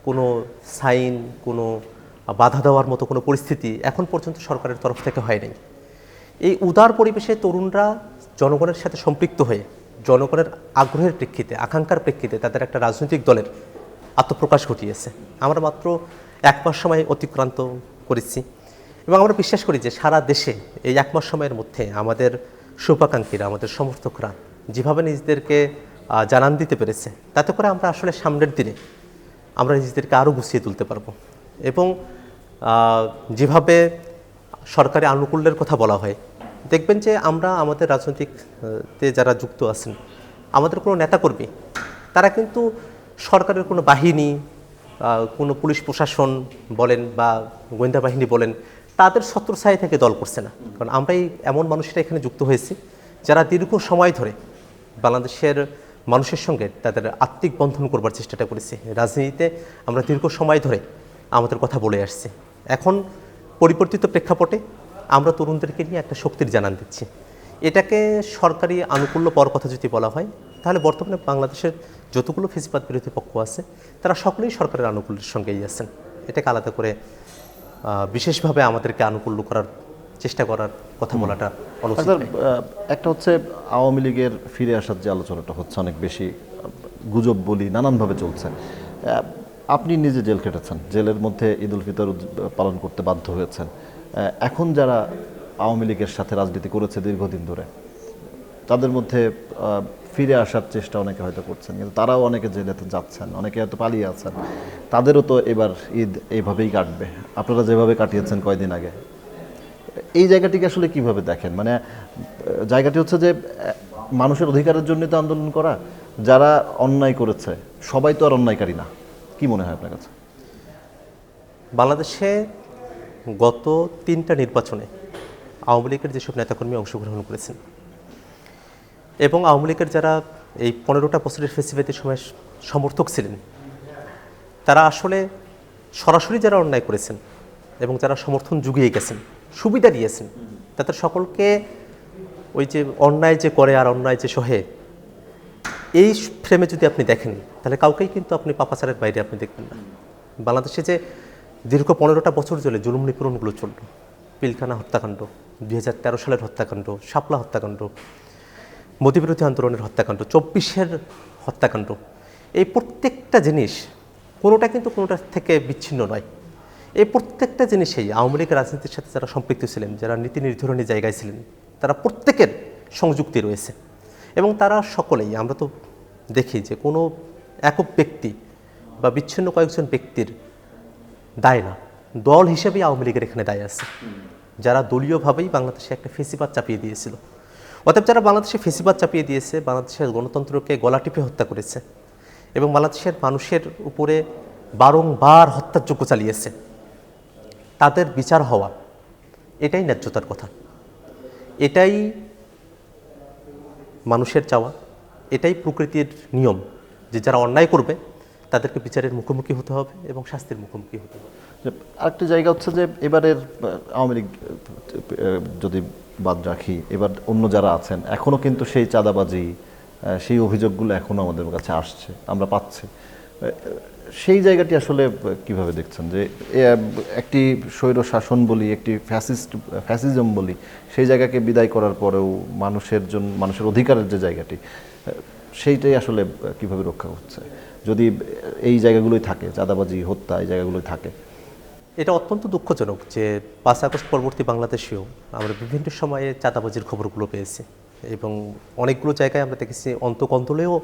কোনো সাইন, কোনো বাধা দেওয়ার মতো কোনো পরিস্থিতি এখন পর্যন্ত সরকারের তরফ থেকে হয়নি। এই উদার পরিবেশে তরুণরা জনগণের সাথে সম্পৃক্ত হয়ে জনগণের আগ্রহের প্রেক্ষিতে, আকাঙ্ক্ষার প্রেক্ষিতে তাদের একটা রাজনৈতিক দলের আত্মপ্রকাশ ঘটিয়েছে। আমরা মাত্র 1 মাস সময় অতিক্রান্ত করেছি এবং আমরা বিশ্বাস করি যে সারা দেশে এই 1 মাস সময়ের মধ্যে আমাদের শুভাকাঙ্ক্ষীরা, আমাদের সমর্থকরা যেভাবে নিজেদেরকে জানান দিতে পেরেছে, তাতে করে আমরা আসলে সামনের দিনে আমরা নিজেদেরকে আরও গুছিয়ে তুলতে পারবো। এবং যেভাবে সরকারি আনুকূল্যের কথা বলা হয়, দেখবেন যে আমরা আমাদের রাজনৈতিকতে যারা যুক্ত আছেন, আমাদের কোনো নেতাকর্মী তারা কিন্তু সরকারের কোনো বাহিনী, কোনো পুলিশ প্রশাসন বলেন বা গোয়েন্দা বাহিনী বলেন, তাদের ছত্রছায়া থেকে দল করছে না। কারণ আমরাই এমন মানুষেরা এখানে যুক্ত হয়েছি যারা দীর্ঘ সময় ধরে বাংলাদেশের মানুষের সঙ্গে তাদের আত্মিক বন্ধন করবার চেষ্টাটা করেছি। রাজনীতিতে আমরা দীর্ঘ সময় ধরে আমাদের কথা বলে আসছি। এখন পরিবর্তিত প্রেক্ষাপটে আমরা তরুণদেরকে নিয়ে একটা শক্তির জানান দিচ্ছি। এটাকে সরকারি আনুকূল্য পাওয়ার কথা যদি বলা হয়, তাহলে বর্তমানে বাংলাদেশের যতগুলো ফেসিবাদ বিরোধী পক্ষ আছে তারা সকলেই সরকারের আনুকূল্যের সঙ্গেই আছেন। এটাকে আলাদা করে বিশেষভাবে আমাদেরকে আনুকূল্য করার চেষ্টা করার কথা বলাটা অনুচিত। একটা হচ্ছে আওয়ামী লীগের ফিরে আসার যে আলোচনাটা হচ্ছে অনেক বেশি গুজব বলি নানানভাবে চলছে। আপনি নিজে জেল কেটেছেন, জেলের মধ্যে ঈদ উল ফিতর পালন করতে বাধ্য হয়েছেন। এখন যারা আওয়ামী লীগের সাথে রাজনীতি করেছে দীর্ঘদিন ধরে, তাদের মধ্যে ফিরে আসার চেষ্টা অনেকে হয়তো করছেন, কিন্তু তারাও অনেকে জেলেতে যাচ্ছেন, অনেকে হয়তো পালিয়ে আছেন। তাদেরও তো এবার ঈদ এইভাবেই কাটবে, আপনারা যেভাবে কাটিয়েছেন কয়দিন আগে। এই জায়গাটিকে আসলে কিভাবে দেখেন? মানে জায়গাটি হচ্ছে যে মানুষের অধিকারের জন্য তো আন্দোলন করা, যারা অন্যায় করেছে সবাই তো আর অন্যায়কারী না। কি মনে হয় আপনার কাছে? বাংলাদেশে গত 3টা নির্বাচনে আওয়ামী লীগের যেসব নেতাকর্মী অংশগ্রহণ করেছেন এবং আওয়ামী লীগের যারা এই 15টা বছরের ফেসিবাদের সময় সমর্থক ছিলেন, তারা আসলে সরাসরি যারা অন্যায় করেছেন এবং যারা সমর্থন জুগিয়ে গেছেন, সুবিধা দিয়েছেন, তাদের সকলকে ওই যে অন্যায় যে করে আর অন্যায় যে সহে, এই ফ্রেমে যদি আপনি দেখেন তাহলে কাউকেই কিন্তু আপনি পাপাচারের বাইরে আপনি দেখবেন না। বাংলাদেশে যে দীর্ঘ 15টা বছর ধরে জুলুম নিপীড়নগুলো চলল, পিলখানা হত্যাকাণ্ড, 2013 সালের হত্যাকাণ্ড, শাপলা হত্যাকাণ্ড, মোদিবিরোধী আন্দোলনের হত্যাকাণ্ড, 24-এর হত্যাকাণ্ড, এই প্রত্যেকটা জিনিস কোনোটা কিন্তু কোনোটা থেকে বিচ্ছিন্ন নয়। এই প্রত্যেকটা জিনিসেই আওয়ামী লীগের রাজনীতির সাথে যারা সম্পৃক্ত ছিলেন, যারা নীতি নির্ধারণী জায়গায় ছিলেন, তারা প্রত্যেকের সংযুক্তি রয়েছে। এবং তারা সকলেই, আমরা তো দেখি যে কোনো একক ব্যক্তি বা বিচ্ছিন্ন কয়েকজন ব্যক্তির দায় না, দল হিসেবেই আওয়ামী লীগের এখানে দায় আছে, যারা দলীয়ভাবেই বাংলাদেশে একটা ফেসিবাদ চাপিয়ে দিয়েছিল। অতএব যারা বাংলাদেশে ফেসিবাদ চাপিয়ে দিয়েছে, বাংলাদেশের গণতন্ত্রকে গলা টিপে হত্যা করেছে এবং বাংলাদেশের মানুষের উপরে বারংবার হত্যাযজ্ঞ চালিয়েছে, তাদের বিচার হওয়া এটাই ন্যায্যতার কথা, এটাই মানুষের চাওয়া, এটাই প্রকৃতির নিয়ম যে যারা অন্যায় করবে তাদেরকে বিচারের মুখোমুখি হতে হবে এবং শাস্তির মুখোমুখি হতে হবে। আরেকটি জায়গা হচ্ছে যে এবারের আওয়ামী লীগ যদি বাদ রাখি, এবার অন্য যারা আছেন এখনও কিন্তু সেই চাঁদাবাজি, সেই অভিযোগগুলো এখনও আমাদের কাছে আসছে, আমরা পাচ্ছি। সেই জায়গাটি আসলে কিভাবে দেখছেন যে একটি স্বৈর শাসন বলি, একটি ফ্যাসিজম বলি, সেই জায়গাকে বিদায় করার পরেও মানুষের অধিকারের যে জায়গাটি, সেইটাই আসলে কিভাবে রক্ষা হচ্ছে যদি এই জায়গাগুলোই থাকে, চাঁদাবাজি, হত্যা এই জায়গাগুলোই থাকে? এটা অত্যন্ত দুঃখজনক যে 5 আগস্ট পরবর্তী বাংলাদেশেও আমরা বিভিন্ন সময়ে চাঁদাবাজির খবরগুলো পেয়েছি এবং অনেকগুলো জায়গায় আমরা দেখেছি অন্তকন্তলেও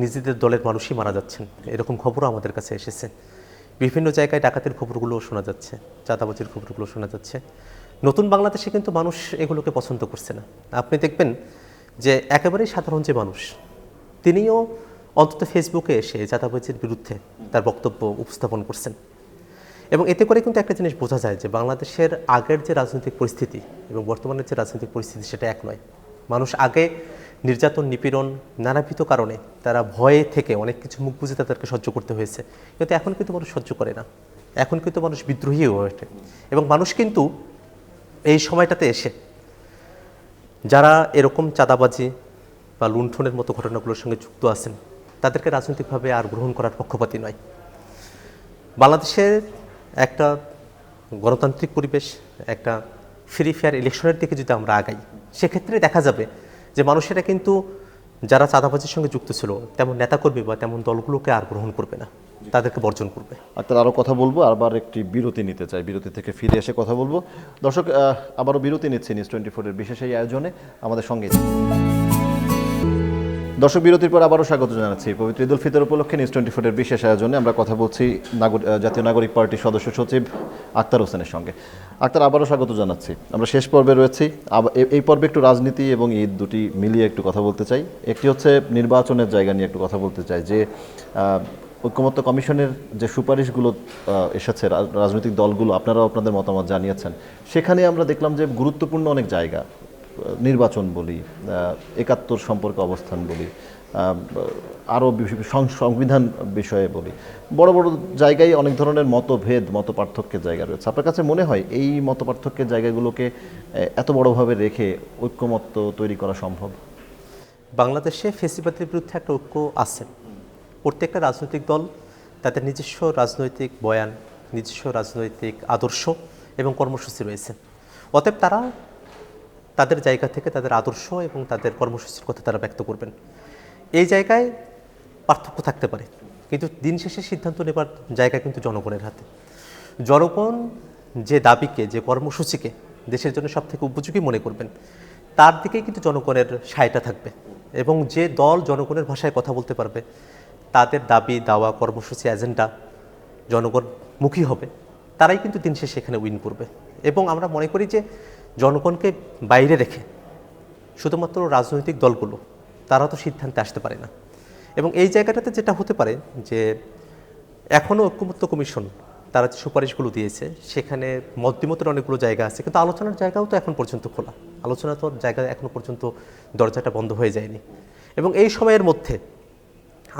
নিজেদের দলের মানুষই মারা যাচ্ছেন, এরকম খবরও আমাদের কাছে এসেছে। বিভিন্ন জায়গায় ডাকাতের খবরগুলোও শোনা যাচ্ছে, চাঁদাবাজির খবরগুলো শোনা যাচ্ছে। নতুন বাংলাদেশে কিন্তু মানুষ এগুলোকে পছন্দ করছে না। আপনি দেখবেন যে একেবারেই সাধারণ যে মানুষ, তিনিও অন্তত ফেসবুকে এসে চাঁদাবাজির বিরুদ্ধে তার বক্তব্য উপস্থাপন করছেন এবং এতে করে কিন্তু একটা জিনিস বোঝা যায় যে বাংলাদেশের আগের যে রাজনৈতিক পরিস্থিতি এবং বর্তমানের যে রাজনৈতিক পরিস্থিতি সেটা এক নয়। মানুষ আগে নির্যাতন, নিপীড়ন, নানাবিধ কারণে তারা ভয়ে থেকে অনেক কিছু মুখ বুঝে তাদেরকে সহ্য করতে হয়েছে, কিন্তু এখন কিন্তু মানুষ সহ্য করে না, এখন কিন্তু মানুষ বিদ্রোহী হয়ে ওঠে এবং মানুষ কিন্তু এই সময়টাতে এসে যারা এরকম চাঁদাবাজি বা লুণ্ঠনের মতো ঘটনাগুলোর সঙ্গে যুক্ত আছেন তাদেরকে রাজনৈতিকভাবে আর গ্রহণ করার পক্ষপাতী নয়। বাংলাদেশের একটা গণতান্ত্রিক পরিবেশ, একটা ফ্রি ফেয়ার ইলেকশনের দিকে যদি আমরা আগাই, সেক্ষেত্রে দেখা যাবে যে মানুষেরা কিন্তু যারা চাঁদাবাজির সঙ্গে যুক্ত ছিল তেমন নেতাকর্মী বা তেমন দলগুলোকে আর গ্রহণ করবে না, তাদেরকে বর্জন করবে। আর তার আরও কথা বলবো, আবার একটি বিরতি নিতে চাই, বিরতি থেকে ফিরে এসে কথা বলবো। দর্শক, আবারও বিরতি নিচ্ছি নিউজ 24-এর বিশেষ এই আয়োজনে, আমাদের সঙ্গে। দর্শক, বিরতির পর আবারও স্বাগত জানাচ্ছি পবিত্র ঈদ উল ফিতর উপলক্ষে নিউজ 24-এর বিশেষ আয়োজনে। আমরা কথা বলছি জাতীয় নাগরিক পার্টির সদস্য সচিব আক্তার হোসেনের সঙ্গে। আক্তার, আবারও স্বাগত জানাচ্ছি। আমরা শেষ পর্বে রয়েছি, এই পর্বে একটু রাজনীতি এবং ঈদ দুটি মিলিয়ে একটু কথা বলতে চাই। একটি হচ্ছে নির্বাচনের জায়গা নিয়ে একটু কথা বলতে চাই, যে ঐক্যমত্য কমিশনের যে সুপারিশগুলো এসেছে, রাজনৈতিক দলগুলো আপনারাও আপনাদের মতামত জানিয়েছেন, সেখানে আমরা দেখলাম যে গুরুত্বপূর্ণ অনেক জায়গা, নির্বাচন বলি, 71 সম্পর্কে অবস্থান বলি, আরও সংবিধান বিষয়ে বলি, বড় বড় জায়গায় অনেক ধরনের মতভেদ, মত পার্থক্যের জায়গা রয়েছে। আপনার কাছে মনে হয় এই মত পার্থক্যের জায়গাগুলোকে এত বড়ভাবে রেখে ঐক্যমত্য তৈরি করা সম্ভব? বাংলাদেশে ফেসিবাদের বিরুদ্ধে একটা ঐক্য আছে। প্রত্যেকটা রাজনৈতিক দল তাদের নিজস্ব রাজনৈতিক বয়ান, নিজস্ব রাজনৈতিক আদর্শ এবং কর্মসূচি রয়েছে। অতএব তারা তাদের জায়গা থেকে তাদের আদর্শ এবং তাদের কর্মসূচির কথা তারা ব্যক্ত করবেন। এই জায়গায় পার্থক্য থাকতে পারে, কিন্তু দিন শেষে সিদ্ধান্ত নেবার জায়গা কিন্তু জনগণের হাতে। জনগণ যে দাবিকে, যে কর্মসূচিকে দেশের জন্য সবথেকে উপযোগী মনে করবেন, তার দিকেই কিন্তু জনগণের সায়টা থাকবে এবং যে দল জনগণের ভাষায় কথা বলতে পারবে, তাদের দাবি দাওয়া, কর্মসূচি, এজেন্ডা জনগণমুখী হবে, তারাই কিন্তু দিন শেষে এখানে উইন করবে। এবং আমরা মনে করি যে জনগণকে বাইরে রেখে শুধুমাত্র রাজনৈতিক দলগুলো তারা তো সিদ্ধান্তে আসতে পারে না। এবং এই জায়গাটাতে যেটা হতে পারে যে এখনও ঐক্যমত্য কমিশন তারা যে সুপারিশগুলো দিয়েছে সেখানে মতবিমতের অনেকগুলো জায়গা আছে, কিন্তু আলোচনার জায়গাও তো এখন পর্যন্ত খোলা, আলোচনা তো জায়গা এখনও পর্যন্ত দরজাটা বন্ধ হয়ে যায়নি। এবং এই সময়ের মধ্যে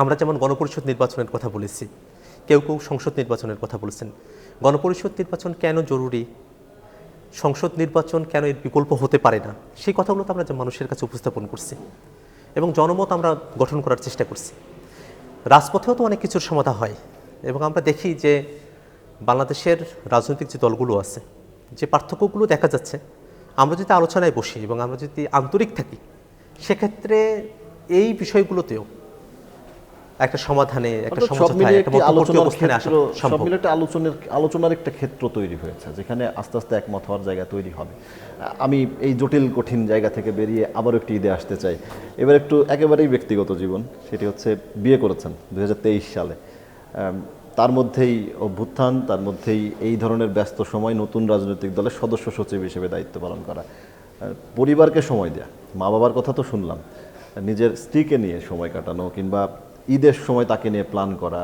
আমরা যেমন গণপরিষদ নির্বাচনের কথা বলেছি, কেউ কেউ সংসদ নির্বাচনের কথা বলছেন। গণপরিষদ নির্বাচন কেন জরুরি সংসদ নির্বাচন কেন এর বিকল্প হতে পারে না, সেই কথাগুলো তো আমরা মানুষের কাছে উপস্থাপন করছি এবং জনমত আমরা গঠন করার চেষ্টা করছি। রাজপথেও তো অনেক কিছুর সমাধান হয় এবং আমরা দেখি যে বাংলাদেশের রাজনৈতিক যে দলগুলো আছে, যে পার্থক্যগুলো দেখা যাচ্ছে, আমরা যদি আলোচনায় বসি এবং আমরা যদি আন্তরিক থাকি, সেক্ষেত্রে এই বিষয়গুলোতেও একটা সমাধানে, একটা অর্থাৎ সব সমঝোতায়, মিলিয়ে একটা একটি মধ্যবর্তী আলোচনার অবস্থানে আসা ক্ষেত্র, সব সম্ভব। মিলিয়ে একটা আলোচনার একটা ক্ষেত্র তৈরি হয়েছে, যেখানে আস্তে আস্তে একমত হওয়ার জায়গা তৈরি হবে। আমি এই জটিল কঠিন জায়গা থেকে বেরিয়ে আবারও একটি ঈদে আসতে চাই। এবার একটু একেবারেই ব্যক্তিগত জীবন, সেটি হচ্ছে বিয়ে করেছেন 2023 সালে। তার মধ্যেই অভ্যুত্থান, তার মধ্যেই এই ধরনের ব্যস্ত সময় নতুন রাজনৈতিক দলের সদস্য সচিব হিসেবে দায়িত্ব পালন করা, পরিবারকে সময় দেয়া, মা বাবার কথা তো শুনলাম, নিজের স্ত্রীকে নিয়ে সময় কাটানো কিংবা ঈদের সময় তাকে নিয়ে প্ল্যান করা,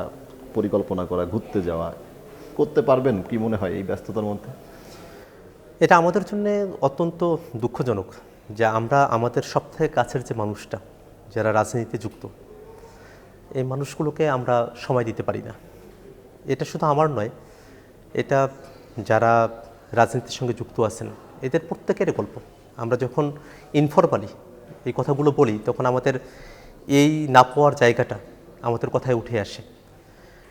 পরিকল্পনা করা, ঘুরতে যাওয়া, করতে পারবেন কি মনে হয় এই ব্যস্ততার মধ্যে? এটা আমাদের জন্য অত্যন্ত দুঃখজনক যে আমরা আমাদের সবথেকে কাছের যে মানুষটা, যারা রাজনীতিতে যুক্ত, এই মানুষগুলোকে আমরা সময় দিতে পারি না। এটা শুধু আমার নয়, এটা যারা রাজনীতির সঙ্গে যুক্ত আছেন এদের প্রত্যেকের গল্প। আমরা যখন ইনফরমালি এই কথাগুলো বলি, তখন আমাদের এই না পাওয়ার জায়গাটা আমাদের কথায় উঠে আসে।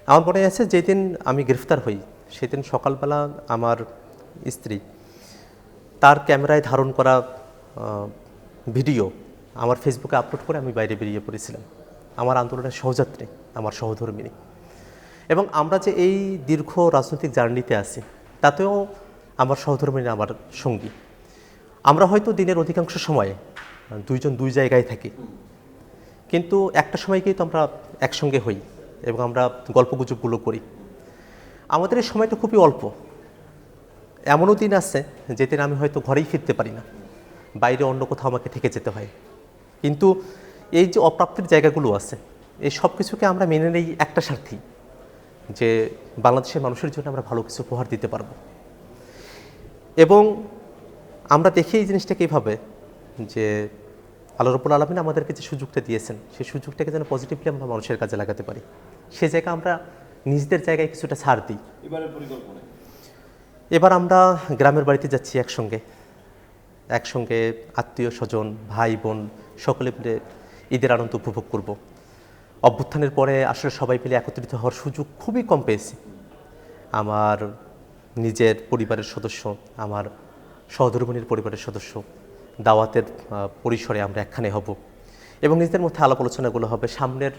আমার মনে আছে যেদিন আমি গ্রেফতার হই, সেদিন সকালবেলা আমার স্ত্রী তার ক্যামেরায় ধারণ করা ভিডিও আমার ফেসবুকে আপলোড করে আমি বাইরে বেরিয়ে পড়েছিলাম, আমার আন্দোলনের সহযাত্রী, আমার সহধর্মিনী। এবং আমরা যে এই দীর্ঘ রাজনৈতিক জার্নিতে আছি, তাতেও আমার সহধর্মিনী আমার সঙ্গী। আমরা হয়তো দিনের অধিকাংশ সময়ে দুইজন দুই জায়গায় থাকি, কিন্তু একটা সময় গিয়ে তো আমরা একসঙ্গে হই এবং আমরা গল্পগুজবগুলো করি। আমাদের এই সময়টা খুবই অল্প। এমনও দিন আছে যেদিন আমি হয়তো ঘরেই ফিরতে পারি না, বাইরে অন্য কোথাও আমাকে থেকে যেতে হয়। কিন্তু এই যে অপ্রাপ্তির জায়গাগুলো আছে, এই সব কিছুকে আমরা মেনে নেই একটা স্বার্থী, যে বাংলাদেশের মানুষের জন্য আমরা ভালো কিছু উপহার দিতে পারবো। এবং আমরা দেখি এই জিনিসটাকে এইভাবে যে আল্লাহ রাব্বুল আলামিন আমাদেরকে যে সুযোগটা দিয়েছেন, সেই সুযোগটাকে যেন পজিটিভলি আমরা মানুষের কাজে লাগাতে পারি, সে জায়গা আমরা নিজেদের জায়গায় কিছুটা ছাড় দিই। এবার আমরা গ্রামের বাড়িতে যাচ্ছি একসঙ্গে আত্মীয় স্বজন, ভাই বোন সকলে মিলে ঈদের আনন্দ উপভোগ করব। অভ্যুত্থানের পরে আসলে সবাই মিলে একত্রিত হওয়ার সুযোগ খুবই কম পেয়েছি। আমার নিজের পরিবারের সদস্য, আমার সহধর্মিণীর পরিবারের সদস্য, দাওয়াতের পরিসরে আমরা একখানে হব এবং নিজেদের মধ্যে আলাপ আলোচনাগুলো হবে। সামনের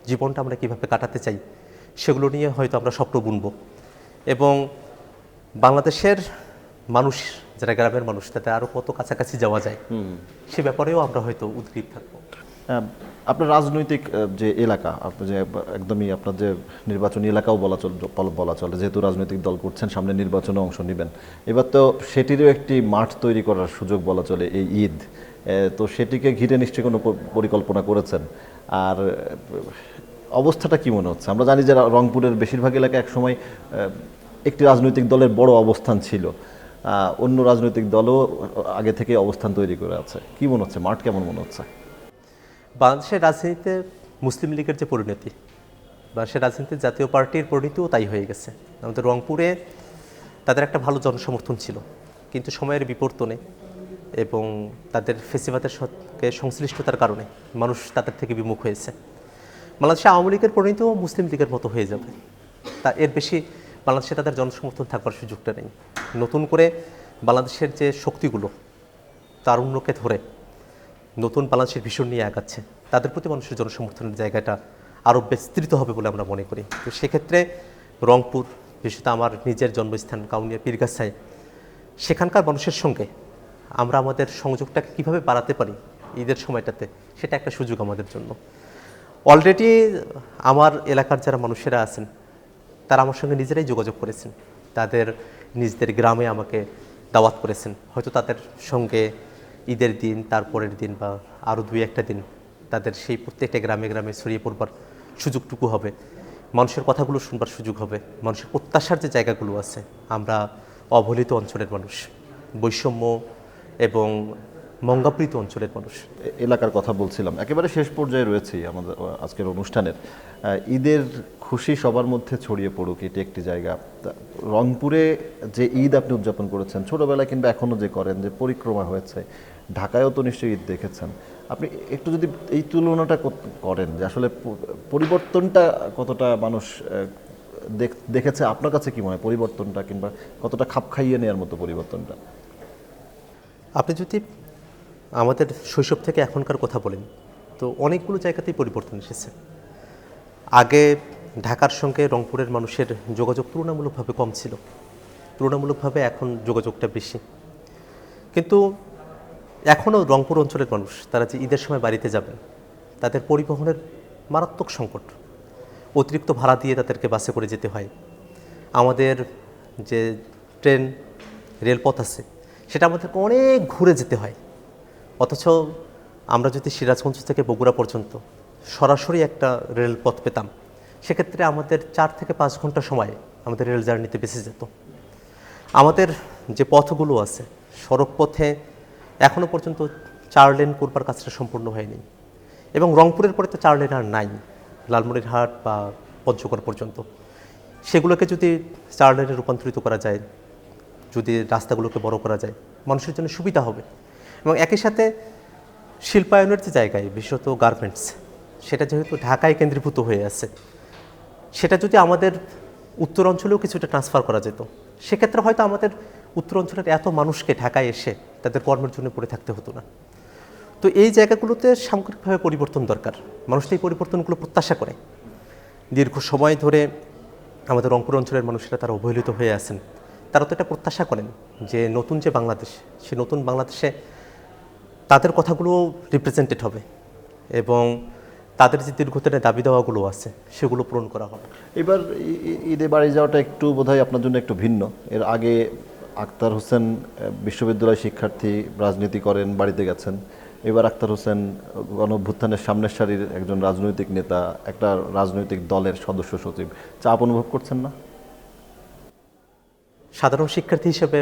জীবনটা আমরা কীভাবে কাটাতে চাই সেগুলো নিয়ে হয়তো আমরা স্বপ্ন বুনব। এবং বাংলাদেশের মানুষ, যারা গ্রামের মানুষ, তাদের আরও কত কাছাকাছি যাওয়া যায় সে ব্যাপারেও আমরা হয়তো উদ্গ্রীব থাকবো। আপনার রাজনৈতিক যে এলাকা, আপনি যে একদমই আপনার যে নির্বাচনী এলাকাও বলা চলে, যেহেতু রাজনৈতিক দল করছেন, সামনে নির্বাচনে অংশ নেবেন, এবার তো সেটিরও একটি মাঠ তৈরি করার সুযোগ বলা চলে এই ঈদ। তো সেটিকে ঘিরে নিশ্চয়ই কোনো পরিকল্পনা করেছেন? আর অবস্থাটা কি মনে হচ্ছে? আমরা জানি যে রংপুরের বেশিরভাগ এলাকা একসময় একটি রাজনৈতিক দলের বড় অবস্থান ছিল, অন্য রাজনৈতিক দলও আগে থেকে অবস্থান তৈরি করে আছে। কি মনে হচ্ছে, মাঠ কেমন মনে হচ্ছে? বাংলাদেশের রাজনীতিতে মুসলিম লীগের যে পরিণতি, বাংলাদেশের রাজনীতিতে জাতীয় পার্টির পরিণতিও তাই হয়ে গেছে। আমাদের রংপুরে তাদের একটা ভালো জনসমর্থন ছিল, কিন্তু সময়ের বিবর্তনে এবং তাদের ফেসিবাদের সঙ্গে সংশ্লিষ্টতার কারণে মানুষ তাদের থেকে বিমুখ হয়েছে। বাংলাদেশে আওয়ামী লীগের পরিণতিও মুসলিম লীগের মতো হয়ে যাবে, তা এর বেশি বাংলাদেশে তাদের জনসমর্থন থাকবার সুযোগটা নেই। নতুন করে বাংলাদেশের যে শক্তিগুলো তারুণ্যকে ধরে নতুন বাংলাদেশের ভীষণ নিয়ে আগাচ্ছে, তাদের প্রতি মানুষের জনসমর্থনের জায়গাটা আরও বিস্তৃত হবে বলে আমরা মনে করি। তো সেক্ষেত্রে রংপুর, বিশেষত আমার নিজের জন্মস্থান কাউনিয়া পীরগাছায়, সেখানকার মানুষের সঙ্গে আমরা আমাদের সংযোগটাকে কীভাবে বাড়াতে পারি ঈদের সময়টাতে, সেটা একটা সুযোগ আমাদের জন্য। অলরেডি আমার এলাকার যারা মানুষেরা আছেন তারা আমার সঙ্গে নিজেরাই যোগাযোগ করেছেন, তাদের নিজেদের গ্রামে আমাকে দাওয়াত করেছেন। হয়তো তাদের সঙ্গে ঈদের দিন, তারপরের দিন বা আরও দুই একটা দিন তাদের সেই প্রত্যেকটা গ্রামে গ্রামে ছড়িয়ে পড়বার সুযোগটুকু হবে, মানুষের কথাগুলো শুনবার সুযোগ হবে। মানুষের প্রত্যাশার যে জায়গাগুলো আছে, আমরা অবহেলিত অঞ্চলের মানুষ, বৈষম্য এবং মঙ্গাপ্রীত অঞ্চলের মানুষ। এলাকার কথা বলছিলাম, একেবারে শেষ পর্যায়ে রয়েছি আমাদের আজকের অনুষ্ঠানের। ঈদের খুশি সবার মধ্যে ছড়িয়ে পড়ুক, এটি একটি জায়গা। রংপুরে যে ঈদ আপনি উদযাপন করেছেন ছোটবেলায় কিংবা এখনও যে করেন, যে পরিক্রমা হয়েছে, ঢাকায়ও তো নিশ্চয়ই ঈদ দেখেছেন, আপনি একটু যদি এই তুলনাটা করেন যে আসলে পরিবর্তনটা কতটা মানুষ দেখেছে, আপনার কাছে কি মনে হয় পরিবর্তনটা, কিংবা কতটা খাপ খাইয়ে নেওয়ার মতো পরিবর্তনটা? আপনি যদি আমাদের শৈশব থেকে এখনকার কথা বলেন তো অনেকগুলো জায়গাতেই পরিবর্তন এসেছে। আগে ঢাকার সঙ্গে রংপুরের মানুষের যোগাযোগ তুলনামূলকভাবে কম ছিল, তুলনামূলকভাবে এখন যোগাযোগটা বেশি। কিন্তু এখনও রংপুর অঞ্চলের মানুষ তারা যে ঈদের সময় বাড়িতে যাবেন, তাদের পরিবহনের মারাত্মক সংকট, অতিরিক্ত ভাড়া দিয়ে তাদেরকে বাসে করে যেতে হয়। আমাদের যে ট্রেন রেলপথ আছে সেটা আমাদেরকে অনেক ঘুরে যেতে হয়, অথচ আমরা যদি সিরাজগঞ্জ থেকে বগুড়া পর্যন্ত সরাসরি একটা রেলপথ পেতাম, সেক্ষেত্রে আমাদের 4 থেকে 5 ঘন্টা সময় আমাদের রেল জার্নিতে বেঁচে যেত। আমাদের যে পথগুলো আছে সড়ক পথে এখনও পর্যন্ত 4 লেন করবার কাজটা সম্পূর্ণ হয়নি, এবং রংপুরের পরে তো 4 লেন আর নাই, লালমনিরহাট বা পঞ্চগড় পর্যন্ত। সেগুলোকে যদি 4 লেনে রূপান্তরিত করা যায়, যদি রাস্তাগুলোকে বড় করা যায়, মানুষের জন্য সুবিধা হবে। এবং একই সাথে শিল্পায়নের যে জায়গায়, বিশেষত গার্মেন্টস, সেটা যেহেতু ঢাকায় কেন্দ্রীভূত হয়ে আছে, সেটা যদি আমাদের উত্তর অঞ্চলেও কিছুটা ট্রান্সফার করা যেত, সেক্ষেত্রে হয়তো আমাদের উত্তর অঞ্চলের এত মানুষকে ঢাকায় এসে তাদের কর্মের জন্য পড়ে থাকতে হতো না। তো এই জায়গাগুলোতে সামগ্রিকভাবে পরিবর্তন দরকার। মানুষ তো এই পরিবর্তনগুলো প্রত্যাশা করে। দীর্ঘ সময় ধরে আমাদের রংপুর অঞ্চলের মানুষেরা তারা অবহেলিত হয়ে আছেন, তারা তো এটা প্রত্যাশা করেন যে নতুন যে বাংলাদেশ, সে নতুন বাংলাদেশে তাদের কথাগুলো রিপ্রেজেন্টেড হবে এবং তাদের যে দীর্ঘদিনের দাবি দেওয়াগুলো আছে সেগুলো পূরণ করা হবে। এবার ঈদে বাড়ি যাওয়াটা একটু বোধহয় আপনার জন্য একটু ভিন্ন। এর আগে আক্তার হোসেন বিশ্ববিদ্যালয় শিক্ষার্থী, রাজনীতি করেন, বাড়িতে গেছেন। এবার আক্তার হোসেন গণঅভ্যুত্থানের সামনের সারির একজন রাজনৈতিক নেতা, একটা রাজনৈতিক দলের সদস্য সচিব। চাপ অনুভব করছেন না? সাধারণ শিক্ষার্থী হিসেবে,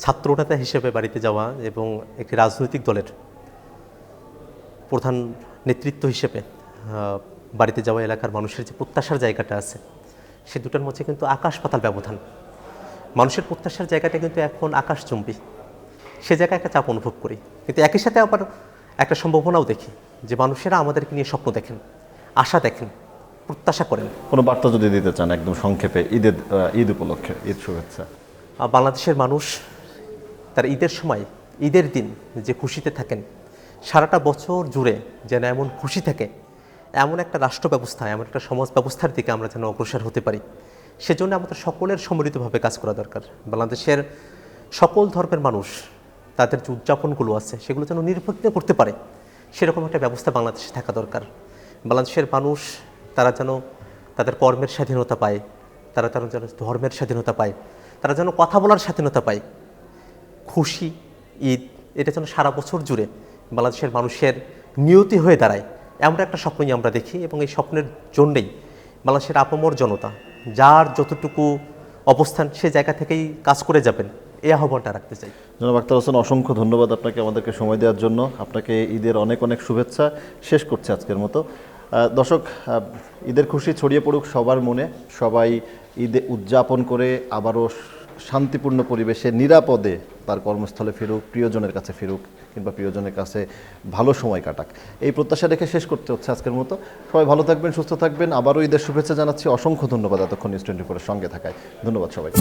ছাত্রনেতা হিসেবে বাড়িতে যাওয়া এবং একটি রাজনৈতিক দলের প্রধান নেতৃত্ব হিসেবে বাড়িতে যাওয়া, এলাকার মানুষের যে প্রত্যাশার জায়গাটা আছে, সে দুটার মধ্যে কিন্তু আকাশ পাতাল ব্যবধান। মানুষের প্রত্যাশার জায়গাটা কিন্তু এখন আকাশচুম্বী, সে জায়গায় একটা চাপ অনুভব করি। কিন্তু একই সাথে আবার একটা সম্ভাবনাও দেখি যে মানুষেরা আমাদেরকে নিয়ে স্বপ্ন দেখেন, আশা দেখেন, প্রত্যাশা করেন। কোনো বার্তা যদি দিতে চান একদম সংক্ষেপে, ঈদ উপলক্ষে, ঈদ শুভেচ্ছা। বাংলাদেশের মানুষ তার ঈদের সময়, ঈদের দিন যে খুশিতে থাকেন, সারাটা বছর জুড়ে যেন এমন খুশি থাকে, এমন একটা রাষ্ট্র ব্যবস্থা, এমন একটা সমাজ ব্যবস্থার দিকে আমরা যেন অগ্রসর হতে পারি, সেজন্য আমাদের সকলের সম্মিলিতভাবে কাজ করা দরকার। বাংলাদেশের সকল ধর্মের মানুষ তাদের যে উদযাপনগুলো আছে সেগুলো যেন নির্বিঘ্নে করতে পারে, সেরকম একটা ব্যবস্থা বাংলাদেশে থাকা দরকার। বাংলাদেশের মানুষ তারা যেন তাদের কর্মের স্বাধীনতা পায়, তারা যেন ধর্মের স্বাধীনতা পায়, তারা যেন কথা বলার স্বাধীনতা পায়। খুশি ঈদ এটা যেন সারা বছর জুড়ে বাংলাদেশের মানুষের নিয়তি হয়ে দাঁড়ায়, এমন একটা স্বপ্নই আমরা দেখি। এবং এই স্বপ্নের জন্যেই বাংলাদেশের আপামর জনতা যার যতটুকু অবস্থান, সে জায়গা থেকেই কাজ করে যাবেন, এই আহ্বানটা রাখতে চাই। জনাব আক্তার হোসেন, অসংখ্য ধন্যবাদ আপনাকে আমাদেরকে সময় দেওয়ার জন্য। আপনাকে ঈদের অনেক অনেক শুভেচ্ছা। শেষ করছে আজকের মতো। দর্শক, ঈদের খুশি ছড়িয়ে পড়ুক সবার মনে, সবাই ঈদে উদযাপন করে আবারও শান্তিপূর্ণ পরিবেশে নিরাপদে তার কর্মস্থলে ফিরুক, প্রিয়জনের কাছে ফিরুক, কিংবা প্রিয়জনের কাছে ভালো সময় কাটাক, এই প্রত্যাশা রেখে শেষ করতে হচ্ছে আজকের মতো। সবাই ভালো থাকবেন, সুস্থ থাকবেন। আবারও ঈদের শুভেচ্ছা জানাচ্ছি। অসংখ্য ধন্যবাদ এতক্ষণ নিউজ 24-এর সঙ্গে থাকায়। ধন্যবাদ সবাই।